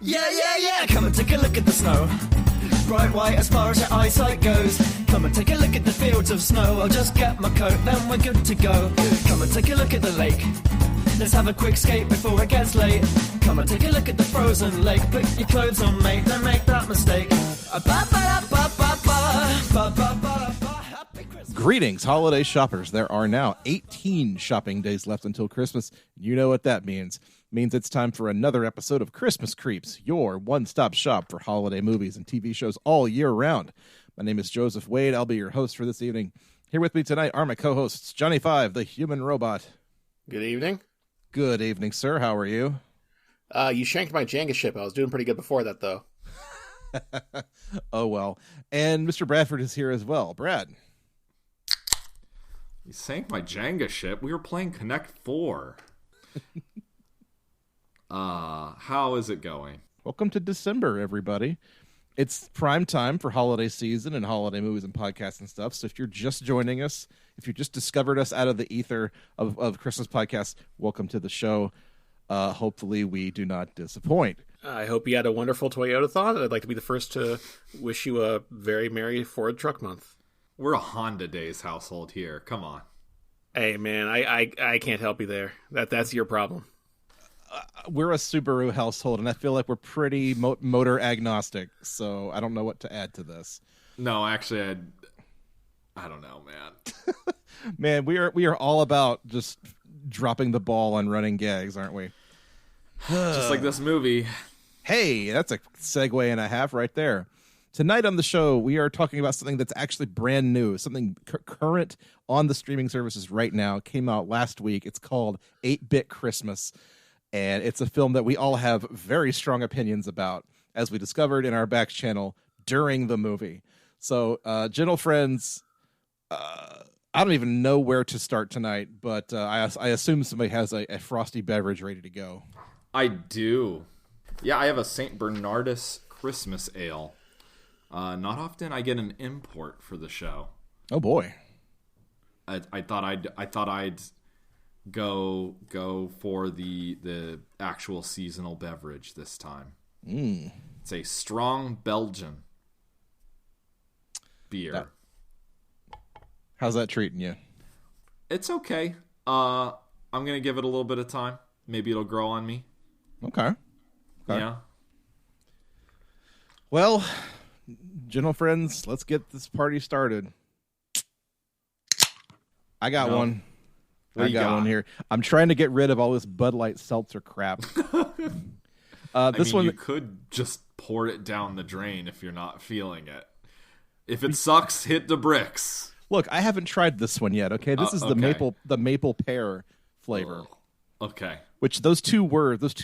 Yeah, come and take a look at the snow. Bright white as far as your eyesight goes. Come and take a look at the fields of snow. I'll just get my coat, then we're good to go. Come and take a look at the lake. Let's have a quick skate before it gets late. Come and take a look at the frozen lake. Put your clothes on, mate, don't make that mistake. Greetings, holiday shoppers. There are now 18 shopping days left until Christmas. You know what that means. It means it's time for another episode of Christmas Creeps, your one-stop shop for holiday movies and TV shows all year round. My name is Joseph Wade. I'll be your host for this evening. Here with me tonight are my co-hosts, Johnny Five, the human robot. Good evening. Good evening, sir. How are you? You shanked my Jenga ship. I was doing pretty good before that, though. Oh, well. And Mr. Bradford is here as well. Brad. You sank my Jenga ship. We were playing Connect 4. How is it going? Welcome to December, everybody. It's prime time for holiday season and holiday movies and podcasts and stuff. So if you're just joining us, if you just discovered us out of the ether of Christmas podcasts, welcome to the show. Hopefully we do not disappoint. I hope you had a wonderful Toyota-thon. I'd like to be the first to wish you a very merry Ford Truck Month. We're a Honda Days household here. Come on. Hey, man, I can't help you there. That's your problem. We're a Subaru household, and I feel like we're pretty motor agnostic, so I don't know what to add to this. No, actually, I don't know, man. Man, we are all about just dropping the ball on running gags, aren't we? Just like this movie. Hey, that's a segue and a half right there. Tonight on the show, we are talking about something that's actually brand new, something current on the streaming services right now. It came out last week. It's called 8-Bit Christmas, and it's a film that we all have very strong opinions about, as we discovered in our back channel during the movie. So, gentle friends, I don't even know where to start tonight, but I assume somebody has a frosty beverage ready to go. I do. Yeah, I have a St. Bernardus Christmas ale. Not often I get an import for the show. Oh boy! I thought I'd go for the actual seasonal beverage this time. It's a strong Belgian beer. How's that treating you? It's okay. I'm gonna give it a little bit of time. Maybe it'll grow on me. Okay. Yeah. Well, gentle friends, let's get this party started. I got one. I got one here. I'm trying to get rid of all this Bud Light seltzer crap. You could just pour it down the drain if you're not feeling it. If it sucks, hit the bricks. Look, I haven't tried this one yet. Okay, this is okay. the maple pear flavor. Okay. Which those two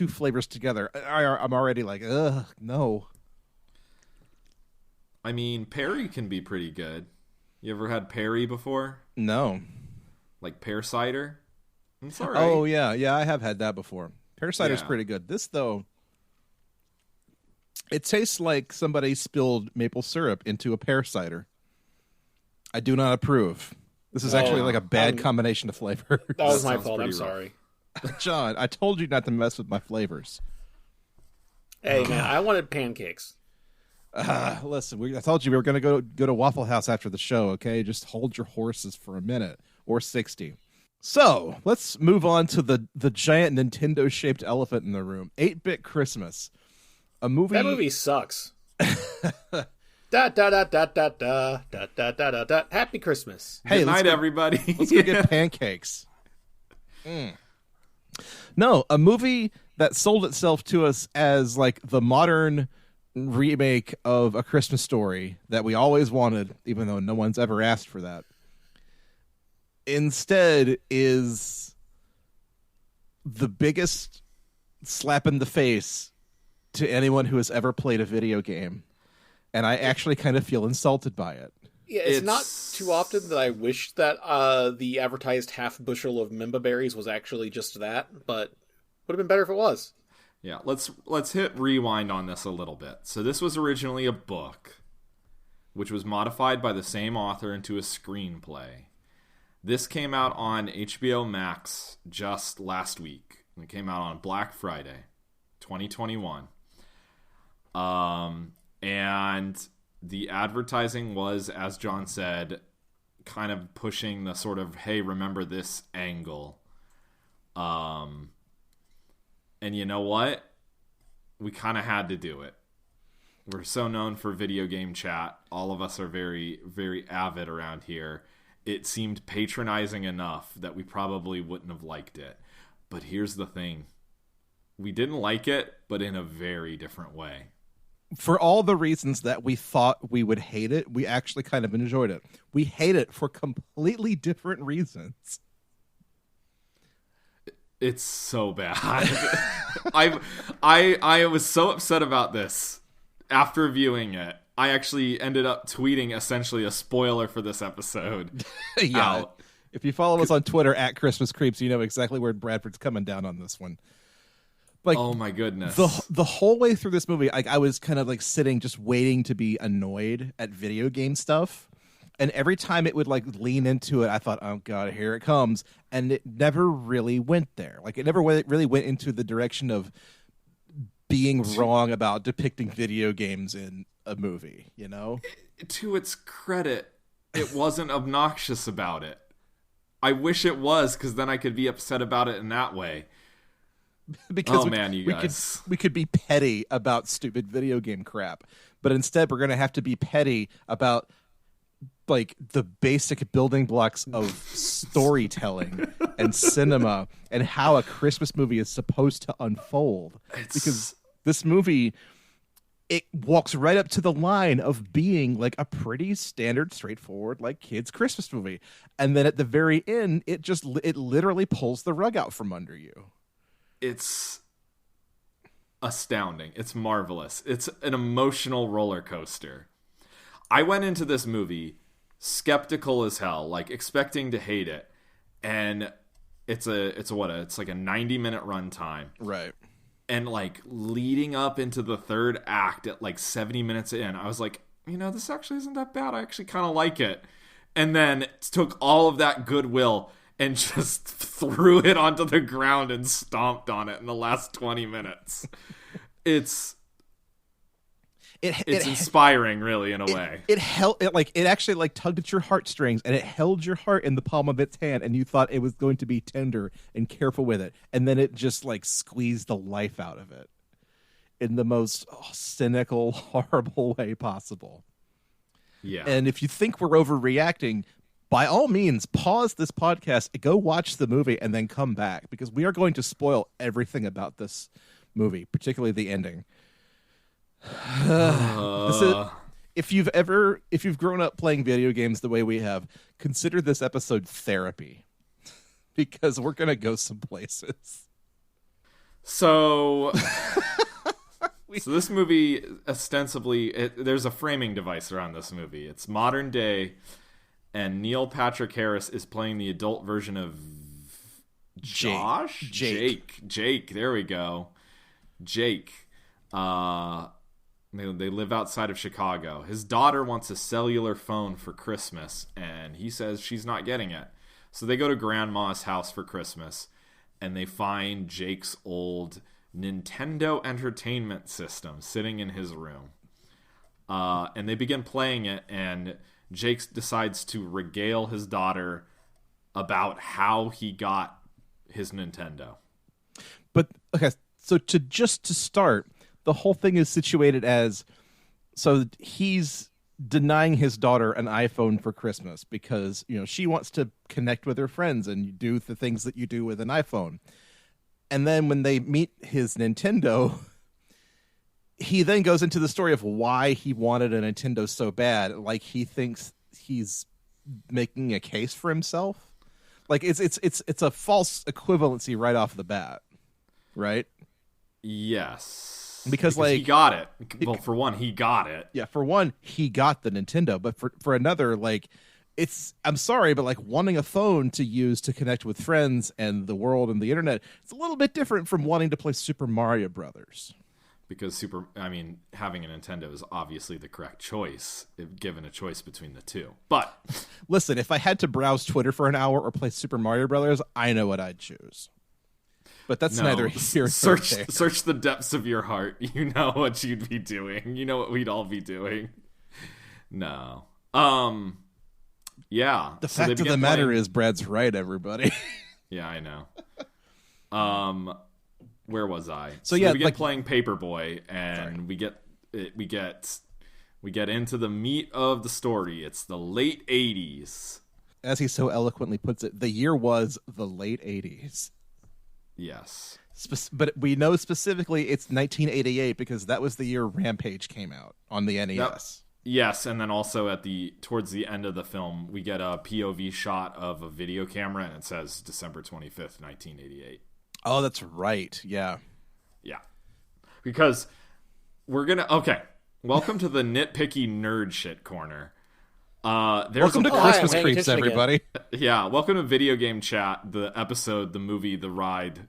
flavors together, I'm already like, ugh, no. I mean, Perry can be pretty good. You ever had Perry before? No. Like pear cider? It's all right. Oh, yeah, I have had that before. Pear cider's pretty good. This, though, it tastes like somebody spilled maple syrup into a pear cider. I do not approve. This is actually like a bad combination of flavors. That was my fault. I'm sorry. John, I told you not to mess with my flavors. Hey, man, I wanted pancakes. Listen, I told you we were going to go to Waffle House after the show, okay? Just hold your horses for a minute, or 60. So, let's move on to the giant Nintendo-shaped elephant in the room. 8-Bit Christmas. A movie... That movie sucks. Da da da da da da da da da da. Happy Christmas. Hey, good night, everybody. Let's go get pancakes. No, a movie that sold itself to us as like the modern remake of A Christmas Story that we always wanted, even though no one's ever asked for that. Instead is the biggest slap in the face to anyone who has ever played a video game. And I actually kind of feel insulted by it. Yeah, it's not too often that I wish that the advertised half bushel of Mimba berries was actually just that, but would have been better if it was. Yeah, let's hit rewind on this a little bit. So this was originally a book, which was modified by the same author into a screenplay. This came out on HBO Max just last week. It came out on Black Friday, 2021. And the advertising was, as John said, kind of pushing the sort of, hey, remember this angle. And you know what? We kind of had to do it. We're so known for video game chat. All of us are very, very avid around here. It seemed patronizing enough that we probably wouldn't have liked it. But here's the thing. We didn't like it, but in a very different way. For all the reasons that we thought we would hate it, we actually kind of enjoyed it. We hate it for completely different reasons. It's so bad. I was so upset about this after viewing it. I actually ended up tweeting essentially a spoiler for this episode. Yeah. Out. If you follow us on Twitter at Christmas Creeps, you know exactly where Bradford's coming down on this one. Like, oh my goodness. The whole way through this movie, I was kind of like sitting just waiting to be annoyed at video game stuff. And every time it would like lean into it, I thought, oh God, here it comes. And it never really went there. Like it never really went into the direction of being wrong about depicting video games in a movie, you know? To its credit, it wasn't obnoxious about it. I wish it was, because then I could be upset about it in that way. Because we could be petty about stupid video game crap, but instead we're going to have to be petty about like the basic building blocks of storytelling and cinema and how a Christmas movie is supposed to unfold. Because this movie, it walks right up to the line of being like a pretty standard, straightforward, like kids' Christmas movie, and then at the very end, it literally pulls the rug out from under you. It's astounding. It's marvelous. It's an emotional roller coaster. I went into this movie skeptical as hell, like expecting to hate it, and it's like a 90-minute runtime, right? And like leading up into the third act at like 70 minutes in, I was like, this actually isn't that bad. I actually kind of like it. And then it took all of that goodwill and just threw it onto the ground and stomped on it in the last 20 minutes. It's inspiring, really, in a way. It actually tugged at your heartstrings, and it held your heart in the palm of its hand, and you thought it was going to be tender and careful with it, and then it just squeezed the life out of it in the most cynical, horrible way possible. Yeah. And if you think we're overreacting, by all means, pause this podcast, go watch the movie, and then come back, because we are going to spoil everything about this movie, particularly the ending. If you've grown up playing video games the way we have, consider this episode therapy, because we're gonna go some places. So this movie, ostensibly, there's a framing device around this movie. It's modern day, and Neil Patrick Harris is playing the adult version of Jake. There we go. Jake. They live outside of Chicago. His daughter wants a cellular phone for Christmas, and he says she's not getting it. So they go to Grandma's house for Christmas, and they find Jake's old Nintendo Entertainment System sitting in his room. And they begin playing it, and Jake decides to regale his daughter about how he got his Nintendo. But, okay, so to start, the whole thing is situated as, so he's denying his daughter an iPhone for Christmas because, she wants to connect with her friends and do the things that you do with an iPhone. And then when they meet his Nintendo, he then goes into the story of why he wanted a Nintendo so bad. Like, he thinks he's making a case for himself. Like, it's a false equivalency right off the bat, right? Yes. Because he got it. Well, for one, he got it. Yeah, for one, he got the Nintendo. But for another, I'm sorry, but wanting a phone to use to connect with friends and the world and the internet, it's a little bit different from wanting to play Super Mario Brothers. Because having a Nintendo is obviously the correct choice, if given a choice between the two. But listen, if I had to browse Twitter for an hour or play Super Mario Brothers, I know what I'd choose. But that's No, neither here nor search there. search the depths of your heart. You know what you'd be doing. You know what we'd all be doing. No. Yeah. The So they fact of the begin matter playing- is, Brad's right, everybody. Yeah, I know. Where was I? So we yeah, begin like- playing Paperboy, and we get into the meat of the story. It's the late 80s. As he so eloquently puts it, the year was the late 80s. Yes. But we know specifically it's 1988 because that was the year Rampage came out on the NES. Yes, and then also towards the end of the film, we get a POV shot of a video camera, and it says December 25th, 1988. Oh, that's right. Yeah. Yeah. Because okay. Welcome to the nitpicky nerd shit corner. Welcome to hi, Christmas I'm paying Creeps, attention everybody. Yeah, welcome to Video Game Chat, the episode, the movie, the ride.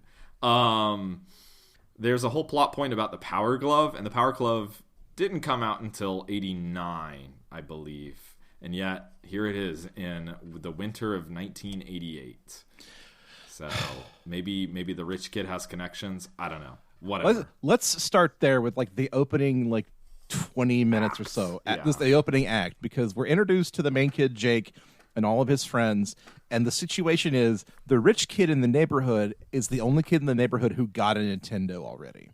There's a whole plot point about the Power Glove, and the Power Glove didn't come out until 89, I believe. And yet, here it is in the winter of 1988. So, maybe the rich kid has connections. I don't know. Whatever. Let's start there with like the opening 20 minutes or so. Yeah. This is the opening act because we're introduced to the main kid, Jake, and all of his friends. And the situation is the rich kid in the neighborhood is the only kid in the neighborhood who got a Nintendo already.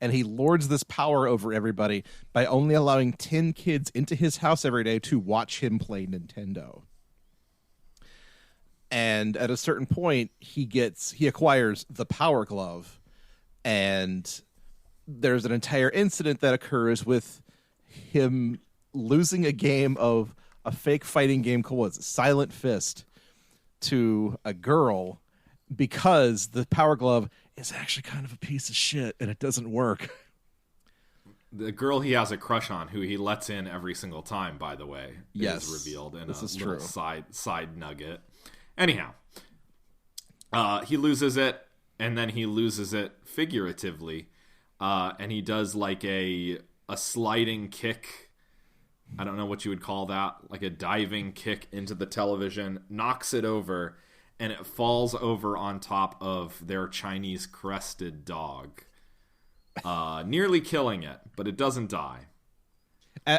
And he lords this power over everybody by only allowing 10 kids into his house every day to watch him play Nintendo. And at a certain point, he acquires the Power Glove, and there's an entire incident that occurs with him losing a game of a fake fighting game called Silent Fist to a girl because the Power Glove is actually kind of a piece of shit and it doesn't work. The girl he has a crush on, who he lets in every single time, by the way, Yes, is revealed in this a is little true. side nugget. Anyhow, he loses it, and then he loses it figuratively, and he does like a sliding kick. I don't know what you would call that, like a diving kick into the television, knocks it over, and it falls over on top of their Chinese crested dog, nearly killing it, but it doesn't die.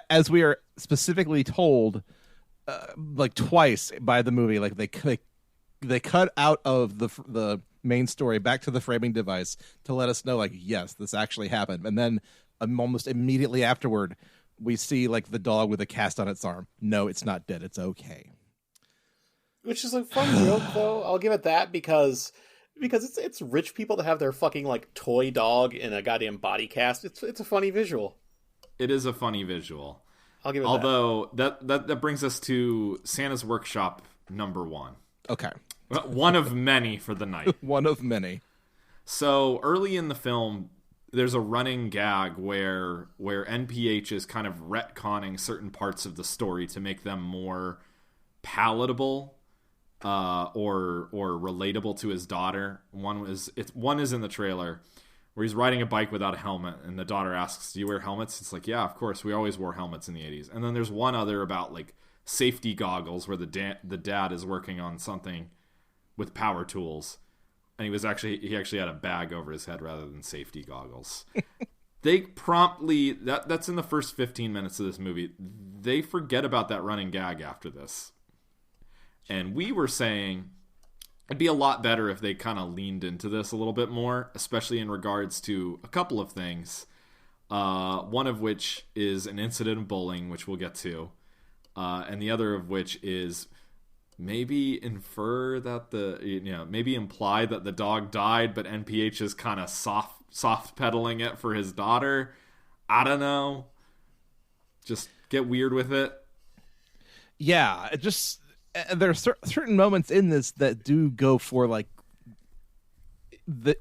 As we are specifically told, twice by the movie, they cut out of the main story back to the framing device to let us know, yes, this actually happened. And then almost immediately afterward, we see the dog with a cast on its arm. No, it's not dead. It's okay. Which is a fun joke, though. I'll give it that because it's rich people that have their fucking toy dog in a goddamn body cast. It's a funny visual. It is a funny visual. I'll give it Although that brings us to Santa's Workshop number 1. Okay. One of many for the night. One of many. So early in the film, there's a running gag where NPH is kind of retconning certain parts of the story to make them more palatable or relatable to his daughter. One is in the trailer where he's riding a bike without a helmet, and the daughter asks, "Do you wear helmets?" It's yeah, of course, we always wore helmets in the 80s. And then there's one other about safety goggles where the dad is working on something with power tools, and he actually had a bag over his head rather than safety goggles. They promptly that's in the first 15 minutes of this movie. They forget about that running gag after this. And we were saying it'd be a lot better if they kind of leaned into this a little bit more, especially in regards to a couple of things. One of which is an incident of bullying, which we'll get to. And the other of which is maybe imply that the dog died, but NPH is kind of soft pedaling it for his daughter. I don't know. Just get weird with it. Yeah, it just there are certain moments in this that do go for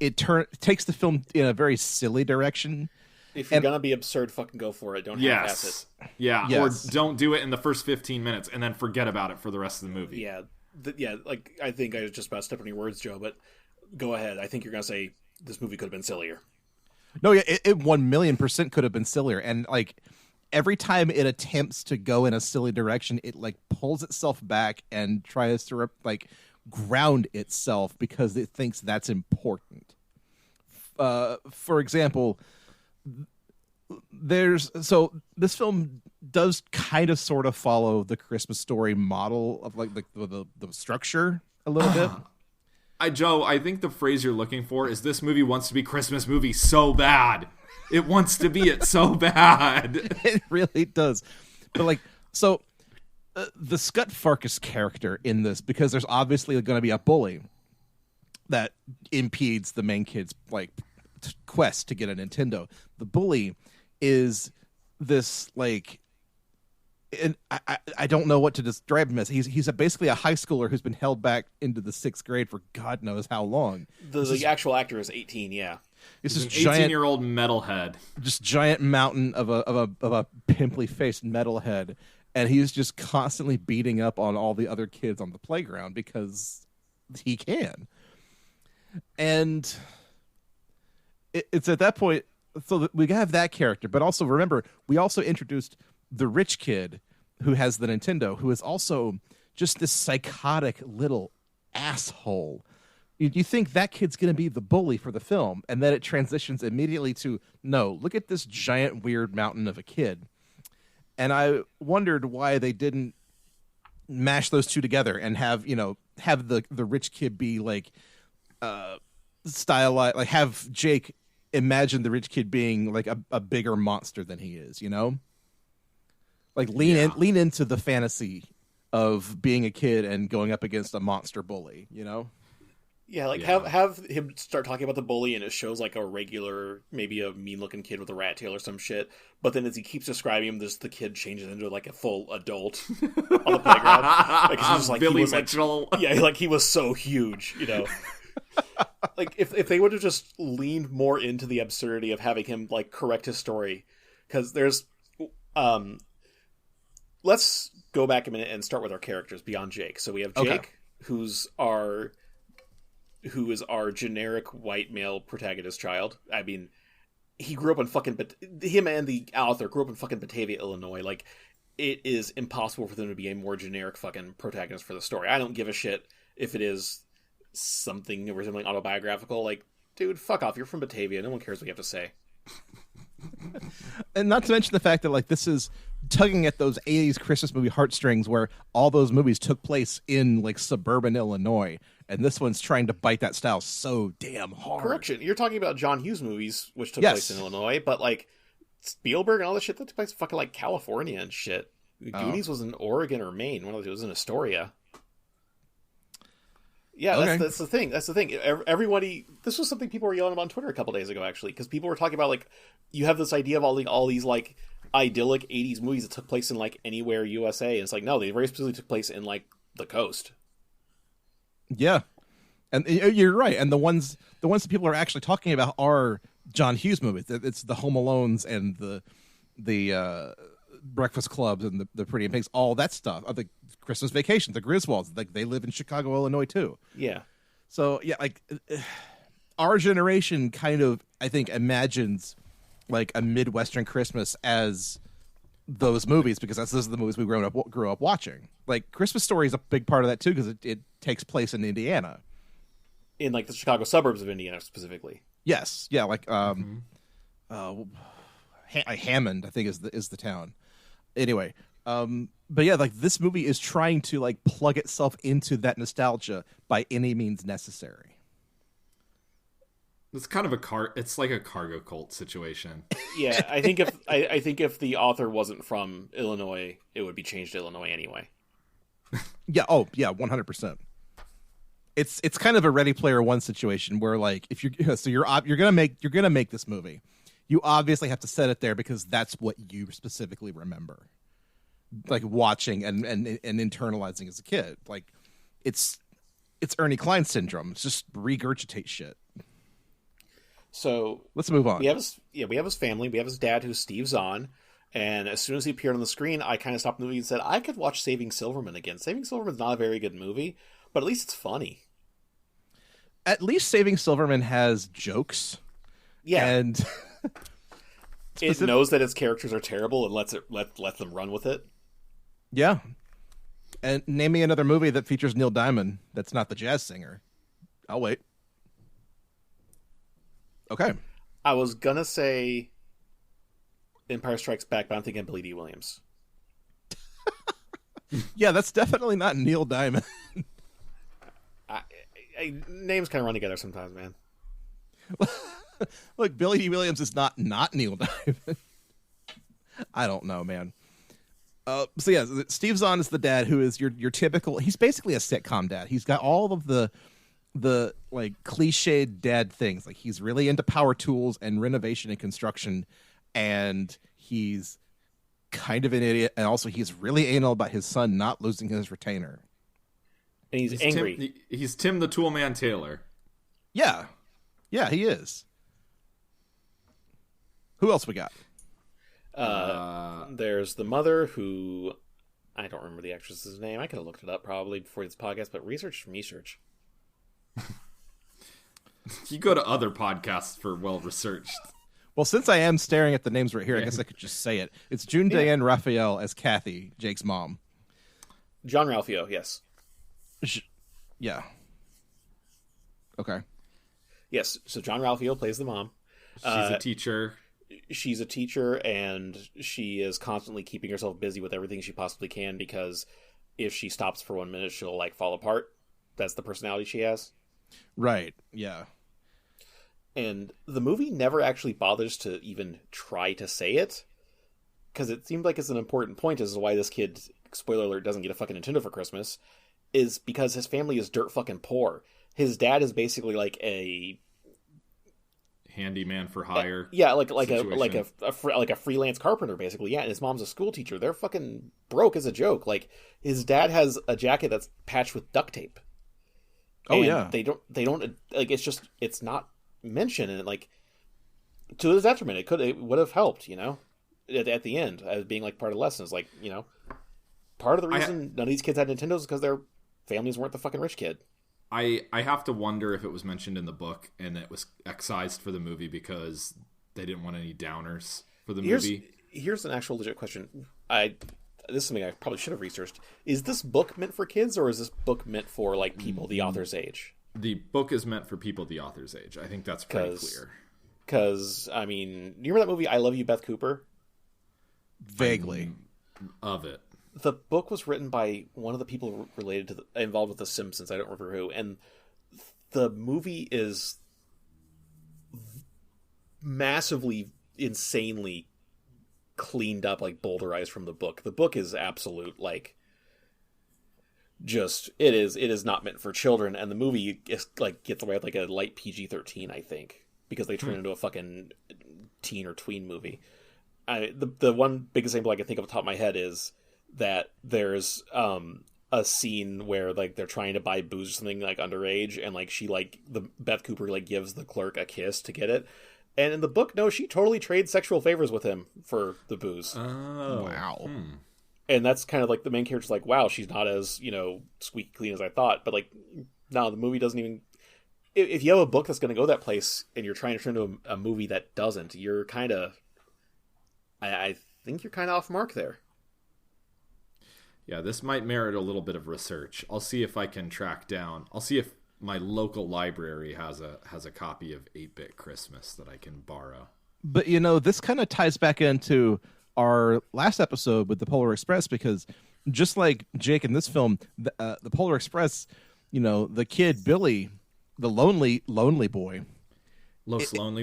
it takes the film in a very silly direction. If you're gonna be absurd, fucking go for it. Don't half-ass it. Yeah, yes. Or don't do it in the first 15 minutes and then forget about it for the rest of the movie. Yeah, I think I was just about to step on your words, Joe, but go ahead. I think you're gonna say this movie could have been sillier. No, yeah, it 1,000,000% could have been sillier, and every time it attempts to go in a silly direction, it pulls itself back and tries to ground itself because it thinks that's important. for example, this film does kind of sort of follow the Christmas Story model of like the structure a little bit. Joe, I think the phrase you're looking for is this movie wants to be Christmas movie so bad. It wants to be it so bad. It really does. But like, so the Scut Farkas character in this, because there's obviously going to be a bully that impedes the main kid's like quest to get a Nintendo. The bully is this like, and I don't know what to describe him as. He's basically a high schooler who's been held back into the 6th grade for God knows how long. The actual actor is 18. Yeah, this is an 18-year-old metalhead, just giant mountain of a pimply faced metalhead, and he's just constantly beating up on all the other kids on the playground because he can. And it's at that point, so that we have that character, but also remember, we also introduced the rich kid who has the Nintendo, who is also just this psychotic little asshole. You think that kid's going to be the bully for the film, and then it transitions immediately to, no, look at this giant weird mountain of a kid. And I wondered why they didn't mash those two together and have the rich kid be like stylized, like have Jake imagine the rich kid being like a bigger monster than he is, like lean into the fantasy of being a kid and going up against a monster bully, Yeah, like have him start talking about the bully, and it shows like a regular, maybe a mean-looking kid with a rat tail or some shit. But then as he keeps describing him, the kid changes into like a full adult on the playground. Like he's just like Billy he was Mitchell. Like, yeah, like he was so huge, Like if they would have just leaned more into the absurdity of having him like correct his story, because there's let's go back a minute and start with our characters beyond Jake. So we have Jake, who is our generic white male protagonist child. I mean, he grew up in him and the author grew up in fucking Batavia, Illinois. Like, it is impossible for them to be a more generic fucking protagonist for the story. I don't give a shit if it is something resembling autobiographical. Like, dude, fuck off. You're from Batavia. No one cares what you have to say. And not to mention the fact that like this is tugging at those 80s Christmas movie heartstrings where all those movies took place in like suburban Illinois, and this one's trying to bite that style so damn hard. Correction, you're talking about John Hughes movies, which took place in Illinois, but like Spielberg and all this shit that took place in fucking like California and shit. Goonies was in Oregon or Maine. One of those was in Astoria. Yeah, okay. That's the thing. That's the thing. Everybody, this was something people were yelling about on Twitter a couple days ago, actually, because people were talking about like, you have this idea of all these like idyllic 80s movies that took place in like anywhere USA, and it's like, no, they very specifically took place in like the coast. Yeah, and you're right. And the ones that people are actually talking about are John Hughes movies. It's the Home Alones and the Breakfast Clubs and the Pretty in Pigs, all that stuff. The Christmas Vacation, the Griswolds, like they live in Chicago, Illinois too. Yeah. So yeah, like our generation kind of, I think, imagines like a Midwestern Christmas as those movies, because those are the movies we grew up watching. Like Christmas Story is a big part of that too, because it takes place in Indiana, in like the Chicago suburbs of Indiana specifically. Yes, yeah, like Hammond, I think is the town. Anyway, but yeah, like this movie is trying to like plug itself into that nostalgia by any means necessary. It's kind of it's like a cargo cult situation. Yeah, I think if the author wasn't from Illinois, it would be changed to Illinois anyway. Yeah. Oh, yeah. 100%. It's kind of a Ready Player One situation where like if you're gonna make this movie, you obviously have to set it there because that's what you specifically remember, like watching and internalizing as a kid. Like it's Ernie Klein syndrome. It's just regurgitate shit. So let's move on. We have his family. We have his dad, who's Steve Zahn. And as soon as he appeared on the screen, I kind of stopped the movie and said, I could watch Saving Silverman again. Saving Silverman's not a very good movie, but at least it's funny. At least Saving Silverman has jokes. Yeah. And it knows that its characters are terrible and let them run with it. Yeah. And name me another movie that features Neil Diamond that's not the jazz singer. I'll wait. Okay. I was gonna say Empire Strikes Back, but I'm thinking Billy D. Williams. Yeah, that's definitely not Neil Diamond. Names kind of run together sometimes, man. Look, Billy D. Williams is not Neil Diamond. I don't know, man. So yeah, Steve Zahn is the dad who is your typical. He's basically a sitcom dad. He's got all of the like cliched dad things. Like he's really into power tools and renovation and construction, and he's kind of an idiot. And also, he's really anal about his son not losing his retainer. And he's angry. He's Tim the Toolman Taylor. Yeah, he is. Who else we got? There's the mother who I don't remember the actress's name. I could have looked it up probably before this podcast, but research from research. You go to other podcasts for well-researched. Well, since I am staring at the names right here, I guess I could just say it. It's June Diane Raphael as Kathy, Jake's mom. John Ralphio, yes. Yeah. Okay. Yes, so John Ralphio plays the mom. She's a teacher. She's a teacher, and she is constantly keeping herself busy with everything she possibly can, because if she stops for 1 minute, she'll like fall apart. That's the personality she has. Right, yeah. And the movie never actually bothers to even try to say it, because it seemed like it's an important point as to why this kid, spoiler alert, doesn't get a fucking Nintendo for Christmas, is because his family is dirt fucking poor. His dad is basically like a handyman for hire. Yeah, like a freelance carpenter, basically. Yeah, and his mom's a school teacher. They're fucking broke as a joke. Like, his dad has a jacket that's patched with duct tape. Oh, and yeah. They don't like, it's not mentioned, and like, to his detriment, it would have helped, you know, at the end, as being like part of the lessons. Like, you know, part of the reason none of these kids had Nintendos is because their families weren't the fucking rich kid. I have to wonder if it was mentioned in the book and it was excised for the movie because they didn't want any downers for the movie. Here's an actual legit question. This is something I probably should have researched. Is this book meant for kids, or is this book meant for like people the author's age? The book is meant for people the author's age. I think that's pretty clear. Because, I mean, do you remember that movie I Love You, Beth Cooper? Vaguely. Of it. The book was written by one of the people related to involved with The Simpsons. I don't remember who. And the movie is massively, insanely cleaned up, like bowdlerized from the book. The book is absolute, like, just it is not meant for children. And the movie is like gets away with like a light PG-13, I think, because they turn it into a fucking teen or tween movie. The one big example I can think of off the top of my head is that there's a scene where like they're trying to buy booze or something like underage, and like she like the Beth Cooper like gives the clerk a kiss to get it, and in the book, no, she totally trades sexual favors with him for the booze. Oh wow. And that's kind of like the main character's like, wow, she's not as, you know, squeaky clean as I thought. But like, no, the movie doesn't even. If you have a book that's going to go that place and you're trying to turn into a movie that doesn't, you're kind of. I think you're kind of off mark there. Yeah, this might merit a little bit of research. I'll see if I can track down. I'll see if my local library has a copy of 8-Bit Christmas that I can borrow. But, you know, this kind of ties back into our last episode with the Polar Express, because just like Jake in this film, the Polar Express, you know, the kid, Billy, the lonely boy. Los Lonely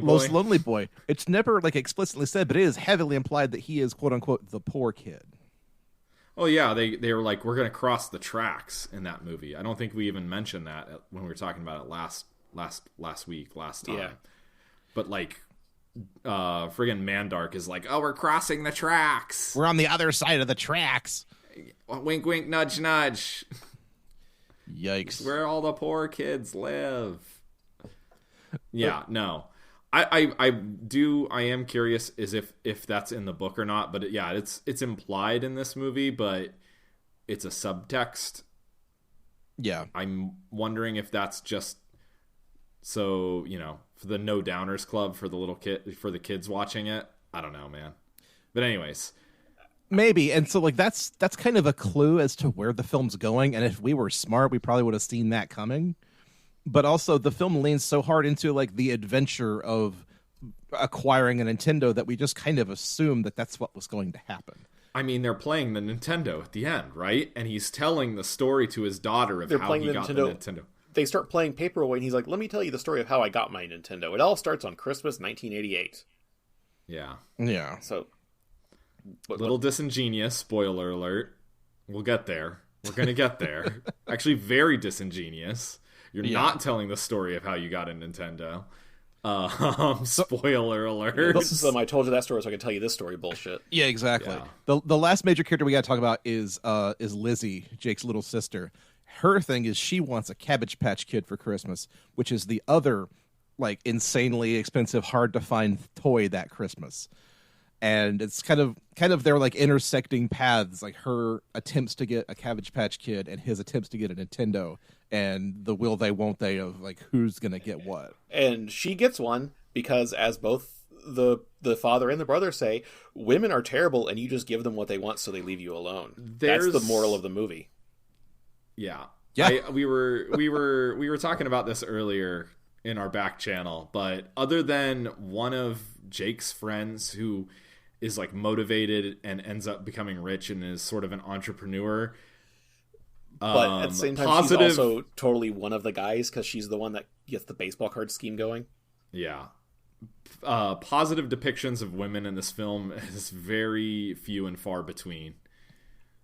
Boy? It's never like explicitly said, but it is heavily implied that he is, quote unquote, the poor kid. Oh yeah, they were like, we're gonna cross the tracks in that movie. I don't think we even mentioned that when we were talking about it last time. Yeah. But like, friggin' Mandark is like, oh, we're crossing the tracks. We're on the other side of the tracks. Wink, wink, nudge, nudge. Yikes! It's where all the poor kids live. Yeah, no. I am curious is if that's in the book or not, but it's implied in this movie, but it's a subtext. Yeah. I'm wondering if that's just so, you know, for the No Downers Club for the kids watching it. I don't know, man. But anyways, maybe. And so like that's kind of a clue as to where the film's going, and if we were smart, we probably would have seen that coming. but also the film leans so hard into like the adventure of acquiring a Nintendo that we just kind of assume that that's what was going to happen. I mean, they're playing the Nintendo at the end, right? And he's telling the story to his daughter of how he got the Nintendo. They start playing Paperboy, and he's like, let me tell you the story of how I got my Nintendo. It all starts on Christmas 1988. Yeah. Yeah. So, little disingenuous, spoiler alert. We'll get there. We're going to get there. Actually, very disingenuous. You're not telling the story of how you got a Nintendo. Spoiler alert. I told you that story so I can tell you this story bullshit. Yeah, exactly. Yeah. The last major character we got to talk about is Lizzie, Jake's little sister. Her thing is she wants a Cabbage Patch Kid for Christmas, which is the other like insanely expensive, hard to find toy that Christmas. And it's kind of their like intersecting paths, like her attempts to get a Cabbage Patch Kid and his attempts to get a Nintendo, and the will they won't they of like who's gonna get what. And she gets one because, as both the father and the brother say, women are terrible, and you just give them what they want, so they leave you alone. That's the moral of the movie. Yeah. We Yeah. were talking about this earlier in our back channel, but other than one of Jake's friends who is like motivated and ends up becoming rich and is sort of an entrepreneur, but at the same time, she's also totally one of the guys because she's the one that gets the baseball card scheme going. Yeah. Positive depictions of women in this film is very few and far between.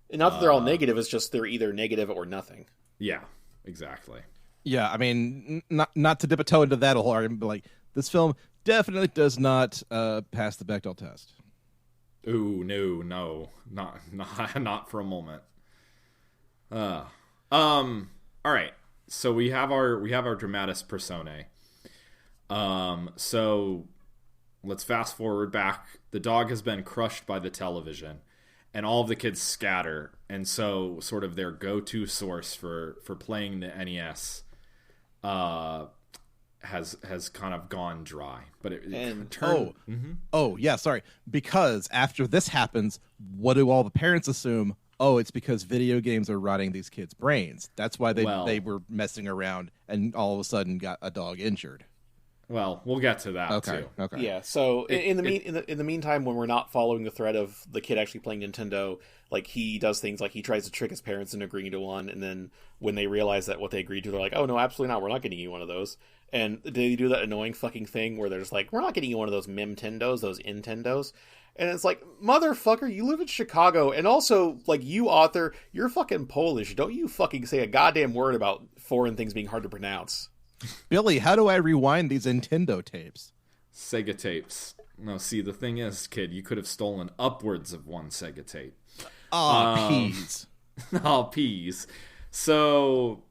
And not that they're all negative, it's just they're either negative or nothing. Yeah, exactly. Yeah, I mean, not to dip a toe into that whole argument, but like this film definitely does not pass the Bechdel test. Ooh, no, not for a moment. All right. So we have our dramatis personae. So let's fast forward back. The dog has been crushed by the television, and all of the kids scatter. And so sort of their go-to source for playing the NES has kind of gone dry. But it turned... Oh, yeah, sorry. Because after this happens, what do all the parents assume? Oh, it's because video games are rotting these kids' brains. That's why they were messing around and all of a sudden got a dog injured. Well, we'll get to that too. Okay. Yeah. So in the meantime, when we're not following the thread of the kid actually playing Nintendo, like he does things like he tries to trick his parents into agreeing to one, and then when they realize that what they agreed to, they're like, "Oh no, absolutely not. We're not getting you one of those." And they do that annoying fucking thing where they're just like, "We're not getting you one of those Mimtendos, those Intendos." And it's like, motherfucker, you live in Chicago, and also, like, you author, you're fucking Polish. Don't you fucking say a goddamn word about foreign things being hard to pronounce. Billy, how do I rewind these Nintendo tapes? Sega tapes. No, see, the thing is, kid, you could have stolen upwards of one Sega tape. Peas. Peas. So,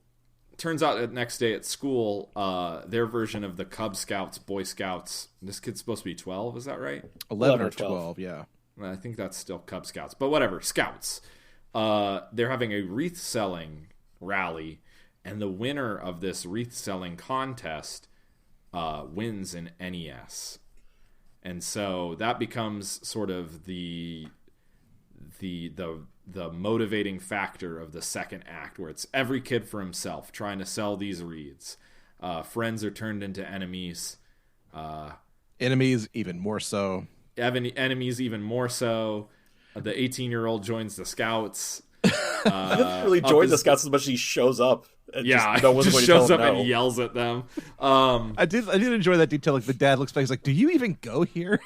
turns out the next day at school, their version of the Cub Scouts, Boy Scouts, this kid's supposed to be 12, is that right? 11 or 12, yeah. I think that's still Cub Scouts, but whatever, Scouts. They're having a wreath-selling rally, and the winner of this wreath-selling contest wins an NES. And so that becomes sort of the motivating factor of the second act, where it's every kid for himself trying to sell these wreaths. Friends are turned into enemies. Enemies even more so. Enemies even more so. The 18-year-old joins the Scouts. He doesn't really join the Scouts as much as he shows up. Just shows up and yells at them. I did enjoy that detail. Like the dad looks back, he's like, "Do you even go here?"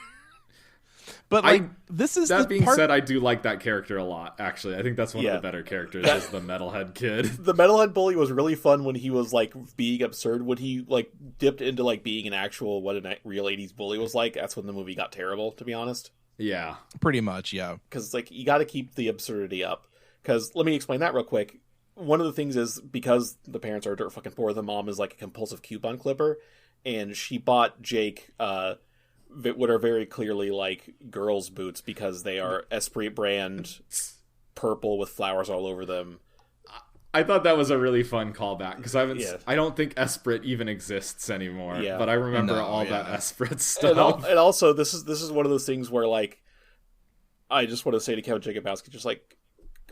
But like, this is that being said, I do like that character a lot. Actually, I think that's one of the better characters. Is the metalhead kid. The metalhead bully was really fun when he was like being absurd. When he like dipped into like being an actual what a real '80s bully was like. That's when the movie got terrible, to be honest. Yeah, pretty much. Yeah, because like you got to keep the absurdity up. Because let me explain that real quick. One of the things is because the parents are dirt fucking poor, the mom is like a compulsive coupon clipper, and she bought Jake what are very clearly like girls' boots because they are Esprit brand purple with flowers all over them. I thought that was a really fun callback because I don't think Esprit even exists anymore. Yeah. But I remember that Esprit stuff. And also, this is one of those things where like I just want to say to Kevin Jacobowski, just like,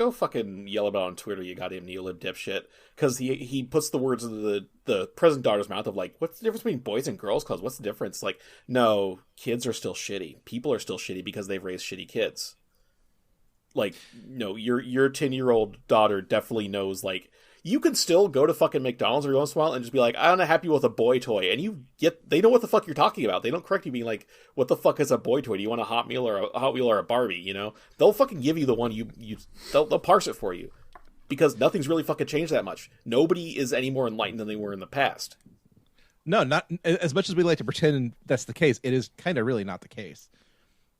go fucking yell about it on Twitter, you goddamn neolib dipshit. Because he puts the words in the present daughter's mouth of like, what's the difference between boys and girls clubs? What's the difference? Like, no, kids are still shitty. People are still shitty because they've raised shitty kids. Like, no, your 10-year-old daughter definitely knows, like, you can still go to fucking McDonald's every once in a while and just be like, I'm not happy with a boy toy. And they know what the fuck you're talking about. They don't correct you being like, what the fuck is a boy toy? Do you want a Hot Wheel or a Barbie? You know, they'll fucking give you the one they'll parse it for you because nothing's really fucking changed that much. Nobody is any more enlightened than they were in the past. No, not as much as we like to pretend that's the case. It is kind of really not the case.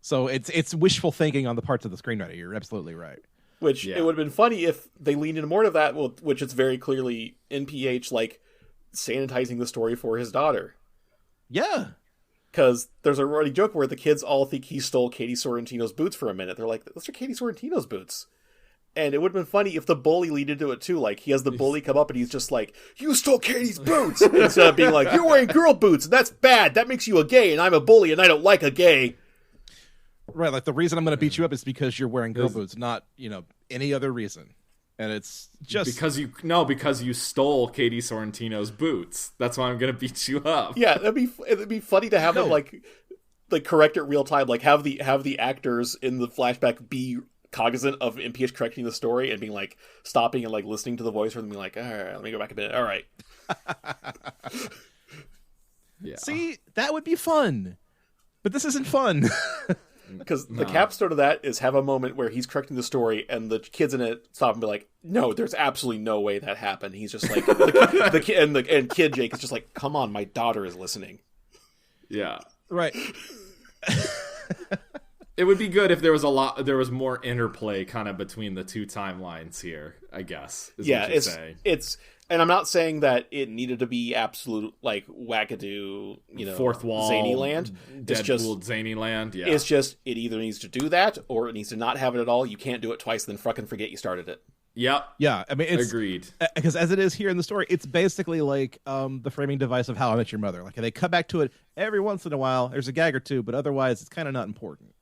So it's wishful thinking on the parts of the screenwriter. You're absolutely right. Which it would have been funny if they leaned into more of that, which it's very clearly NPH, like, sanitizing the story for his daughter. Yeah. Because there's a running joke where the kids all think he stole Katie Sorrentino's boots for a minute. They're like, those are Katie Sorrentino's boots. And it would have been funny if the bully leaned into it too. Like, he has the bully come up and he's just like, you stole Katie's boots! Instead of being like, you're wearing girl boots, and that's bad. That makes you a gay, and I'm a bully, and I don't like a gay. Right, like the reason I'm going to beat you up is because you're wearing girl boots, not, any other reason. And it's just because you stole Katie Sorrentino's boots. That's why I'm going to beat you up. Yeah, it'd be funny to have them like correct it real time, like have the actors in the flashback be cognizant of MPH correcting the story and being like stopping and like listening to the voice for them, being like, all right, let me go back a bit. All right. Yeah. See, that would be fun, but this isn't fun. Because the capstone of that is have a moment where he's correcting the story and the kids in it stop and be like, no, there's absolutely no way that happened. He's just like, and kid Jake is just like, come on, my daughter is listening. Yeah. Right. It would be good if there was more interplay kind of between the two timelines here, I guess. And I'm not saying that it needed to be absolute, like, wackadoo, fourth wall, zany land. Deadpool, zany land, yeah. It's just, it either needs to do that, or it needs to not have it at all. You can't do it twice, then fucking forget you started it. Yep. Yeah, I mean, it's... Agreed. Because as it is here in the story, it's basically like the framing device of How I Met Your Mother. Like, they cut back to it every once in a while. There's a gag or two, but otherwise, it's kind of not important.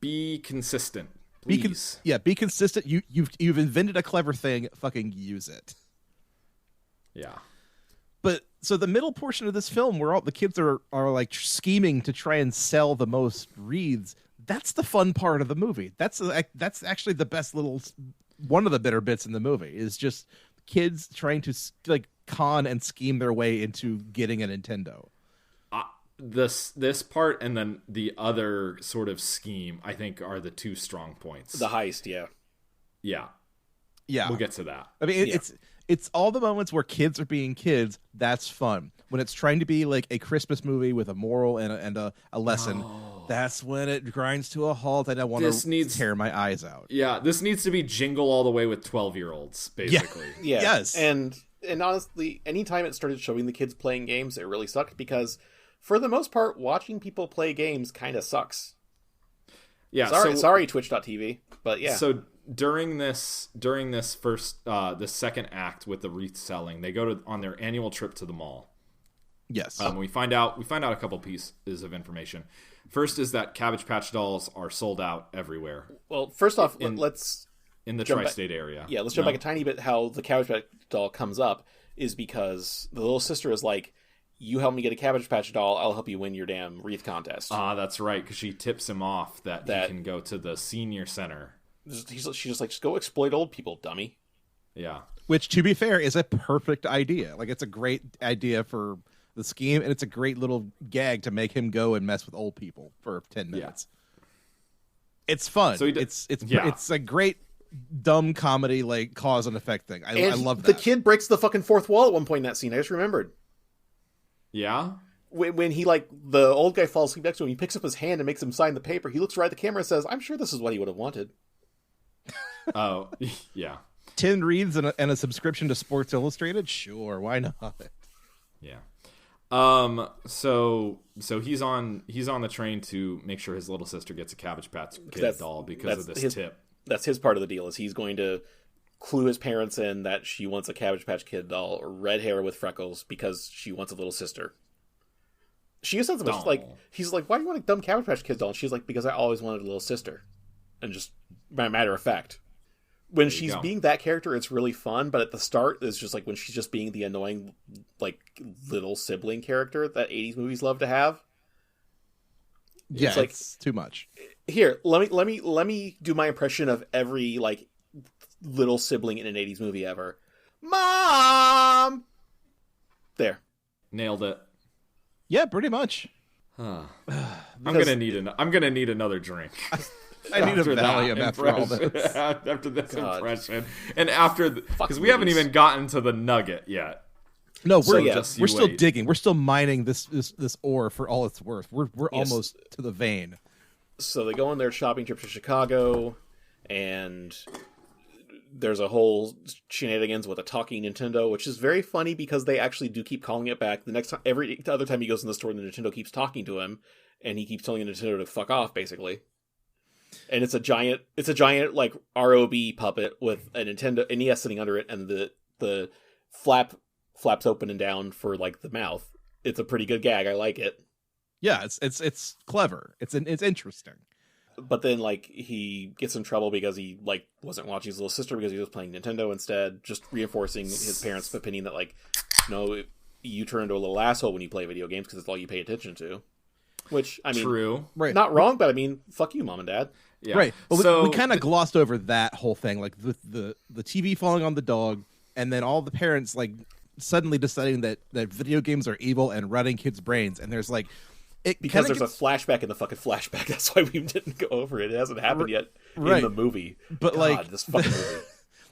Be consistent, please. Be consistent. You've invented a clever thing. Fucking use it. Yeah. But so the middle portion of this film where all the kids are like scheming to try and sell the most wreaths, that's the fun part of the movie. That's actually the best one of the better bits in the movie is just kids trying to like con and scheme their way into getting a Nintendo. This part and then the other sort of scheme, I think, are the two strong points. The heist, yeah. Yeah. We'll get to that. I mean, it's all the moments where kids are being kids. That's fun. When it's trying to be like a Christmas movie with a moral and a lesson, that's when it grinds to a halt and I want to tear my eyes out. Yeah, this needs to be Jingle All the Way with 12-year-olds, basically. Yeah. Yes. And honestly, anytime it started showing the kids playing games, it really sucked because, for the most part, watching people play games kind of sucks. Yeah. Sorry, Twitch.tv, but yeah. So during this first the second act with the wreath selling, they go on their annual trip to the mall. Yes. We find out a couple pieces of information. First is that Cabbage Patch dolls are sold out everywhere. Well, first off, let's in the tri-state area. Yeah, let's jump back a tiny bit. How the Cabbage Patch doll comes up is because the little sister is like, you help me get a Cabbage Patch doll, I'll help you win your damn wreath contest. That's right, because she tips him off that he can go to the senior center. She's just like, just go exploit old people, dummy. Yeah. Which, to be fair, is a perfect idea. Like, it's a great idea for the scheme, and it's a great little gag to make him go and mess with old people for 10 minutes. Yeah. It's fun. So it's a great dumb comedy, like, cause and effect thing. I love that. The kid breaks the fucking fourth wall at one point in that scene. I just remembered. Yeah? When he, like, the old guy falls asleep next to him, he picks up his hand and makes him sign the paper. He looks right at the camera and says, I'm sure this is what he would have wanted. Oh, yeah. 10 wreaths and a subscription to Sports Illustrated? Sure, why not? Yeah. So he's on the train to make sure his little sister gets a Cabbage Patch Kid doll because of this tip. That's his part of the deal, is he's going to clue his parents in that she wants a Cabbage Patch Kid doll, or red hair with freckles, because she wants a little sister. She says something like, he's like, why do you want a dumb Cabbage Patch Kid doll? And she's like, because I always wanted a little sister. And just, by matter of fact. when she's being that character, it's really fun. But at the start, it's just like when she's just being the annoying, like, little sibling character that 80s movies love to have. Yeah, it's, like, it's too much. Here, let me do my impression of every, like, little sibling in an 80s movie ever. Mom! There. Nailed it. Yeah, pretty much. I'm gonna need another drink. I need a Valium after all this. After this God. impression, and after because we haven't even gotten to the nugget yet. No, So we're still digging. We're still mining this ore for all it's worth. We're almost to the vein. So they go on their shopping trip to Chicago, and there's a whole shenanigans with a talking Nintendo, which is very funny because they actually do keep calling it back. The next time, every other time he goes in the store, the Nintendo keeps talking to him, and he keeps telling the Nintendo to fuck off, basically. And it's a giant like ROB puppet with a Nintendo NES sitting under it, and the flaps open and down for like the mouth. It's a pretty good gag. I like it. Yeah, it's clever. It's interesting. But then, like, he gets in trouble because he, like, wasn't watching his little sister because he was playing Nintendo instead, just reinforcing his parents' opinion that, like, no, you turn into a little asshole when you play video games because it's all you pay attention to. Which, I mean, true, right? Not wrong, but I mean, fuck you, mom and dad. Yeah. Right. But so, we kind of glossed over that whole thing, like the TV falling on the dog, and then all the parents, like, suddenly deciding that video games are evil and running kids' brains, and there's, like, because there's a flashback in the fucking flashback. That's why we didn't go over it. It hasn't happened yet in the movie. But, God, like, this fucking movie.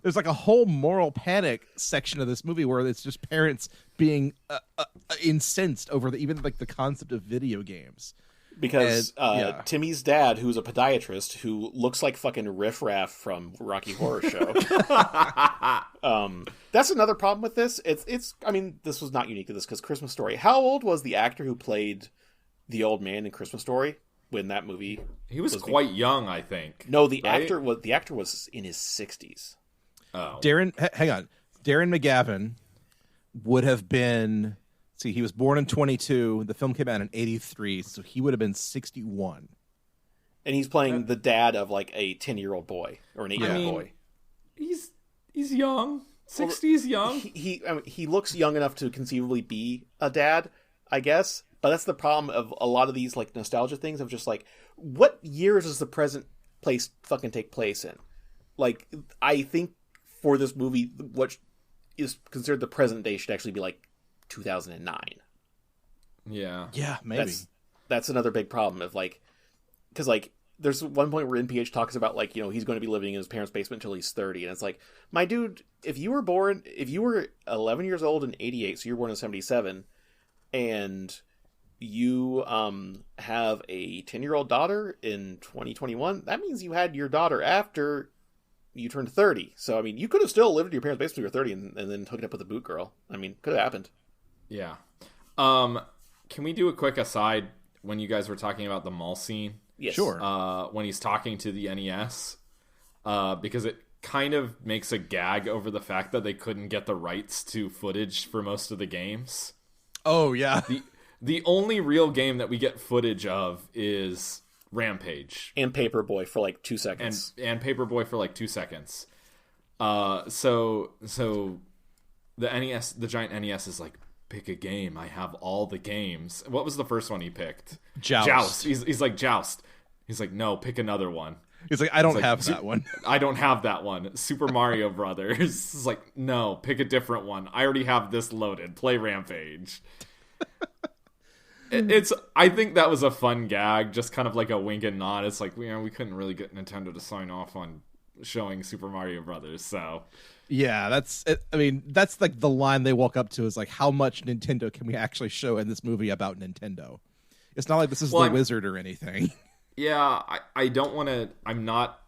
There's, like, a whole moral panic section of this movie where it's just parents being incensed over even the concept of video games. Because Timmy's dad, who's a podiatrist, who looks like fucking Riff Raff from Rocky Horror Show. That's another problem with this. It's. I mean, this was not unique to this because Christmas Story. How old was the actor who played the old man in Christmas Story when that movie? He was quite young, I think. No, the actor was in his 60s. Oh, hang on. Darren McGavin would have been. See, he was born in 22. The film came out in 83, so he would have been 61. And he's playing the dad of like a 10-year-old boy or an 8-year-old boy. He's young. 60's young. He looks young enough to conceivably be a dad, I guess. But that's the problem of a lot of these like nostalgia things of just like, what years does the present place fucking take place in? Like, I think for this movie, what is considered the present day should actually be like 2009. Yeah, maybe that's another big problem of like, because like there's one point where NPH talks about like, you know, he's going to be living in his parents' basement until he's 30, and it's like, my dude, if you were 11 years old in 88, so you were born in 77, and you have a 10-year-old daughter in 2021, that means you had your daughter after you turned 30. So I mean, you could have still lived in your parents' basement till you were 30 and then hooked up with a boot girl. I mean, could have happened. Yeah. Can we do a quick aside when you guys were talking about the mall scene? Yes. Sure. When he's talking to the NES, because it kind of makes a gag over the fact that they couldn't get the rights to footage for most of the games. Oh, yeah. The only real game that we get footage of is Rampage. And Paperboy for like 2 seconds. And Paperboy for like 2 seconds. So the NES, the giant NES is like, pick a game. I have all the games. What was the first one he picked? Joust. He's like, Joust. He's like, no, pick another one. He's like, I don't have that one. I don't have that one. Super Mario Brothers. It's like, no, pick a different one. I already have this loaded. Play Rampage. I think that was a fun gag, just kind of like a wink and nod. It's like, we couldn't really get Nintendo to sign off on showing Super Mario Brothers, so... Yeah, that's it. I mean, that's like the line they walk up to is like, how much Nintendo can we actually show in this movie about Nintendo? It's not like this is The Wizard or anything. Yeah, I don't want to... I'm not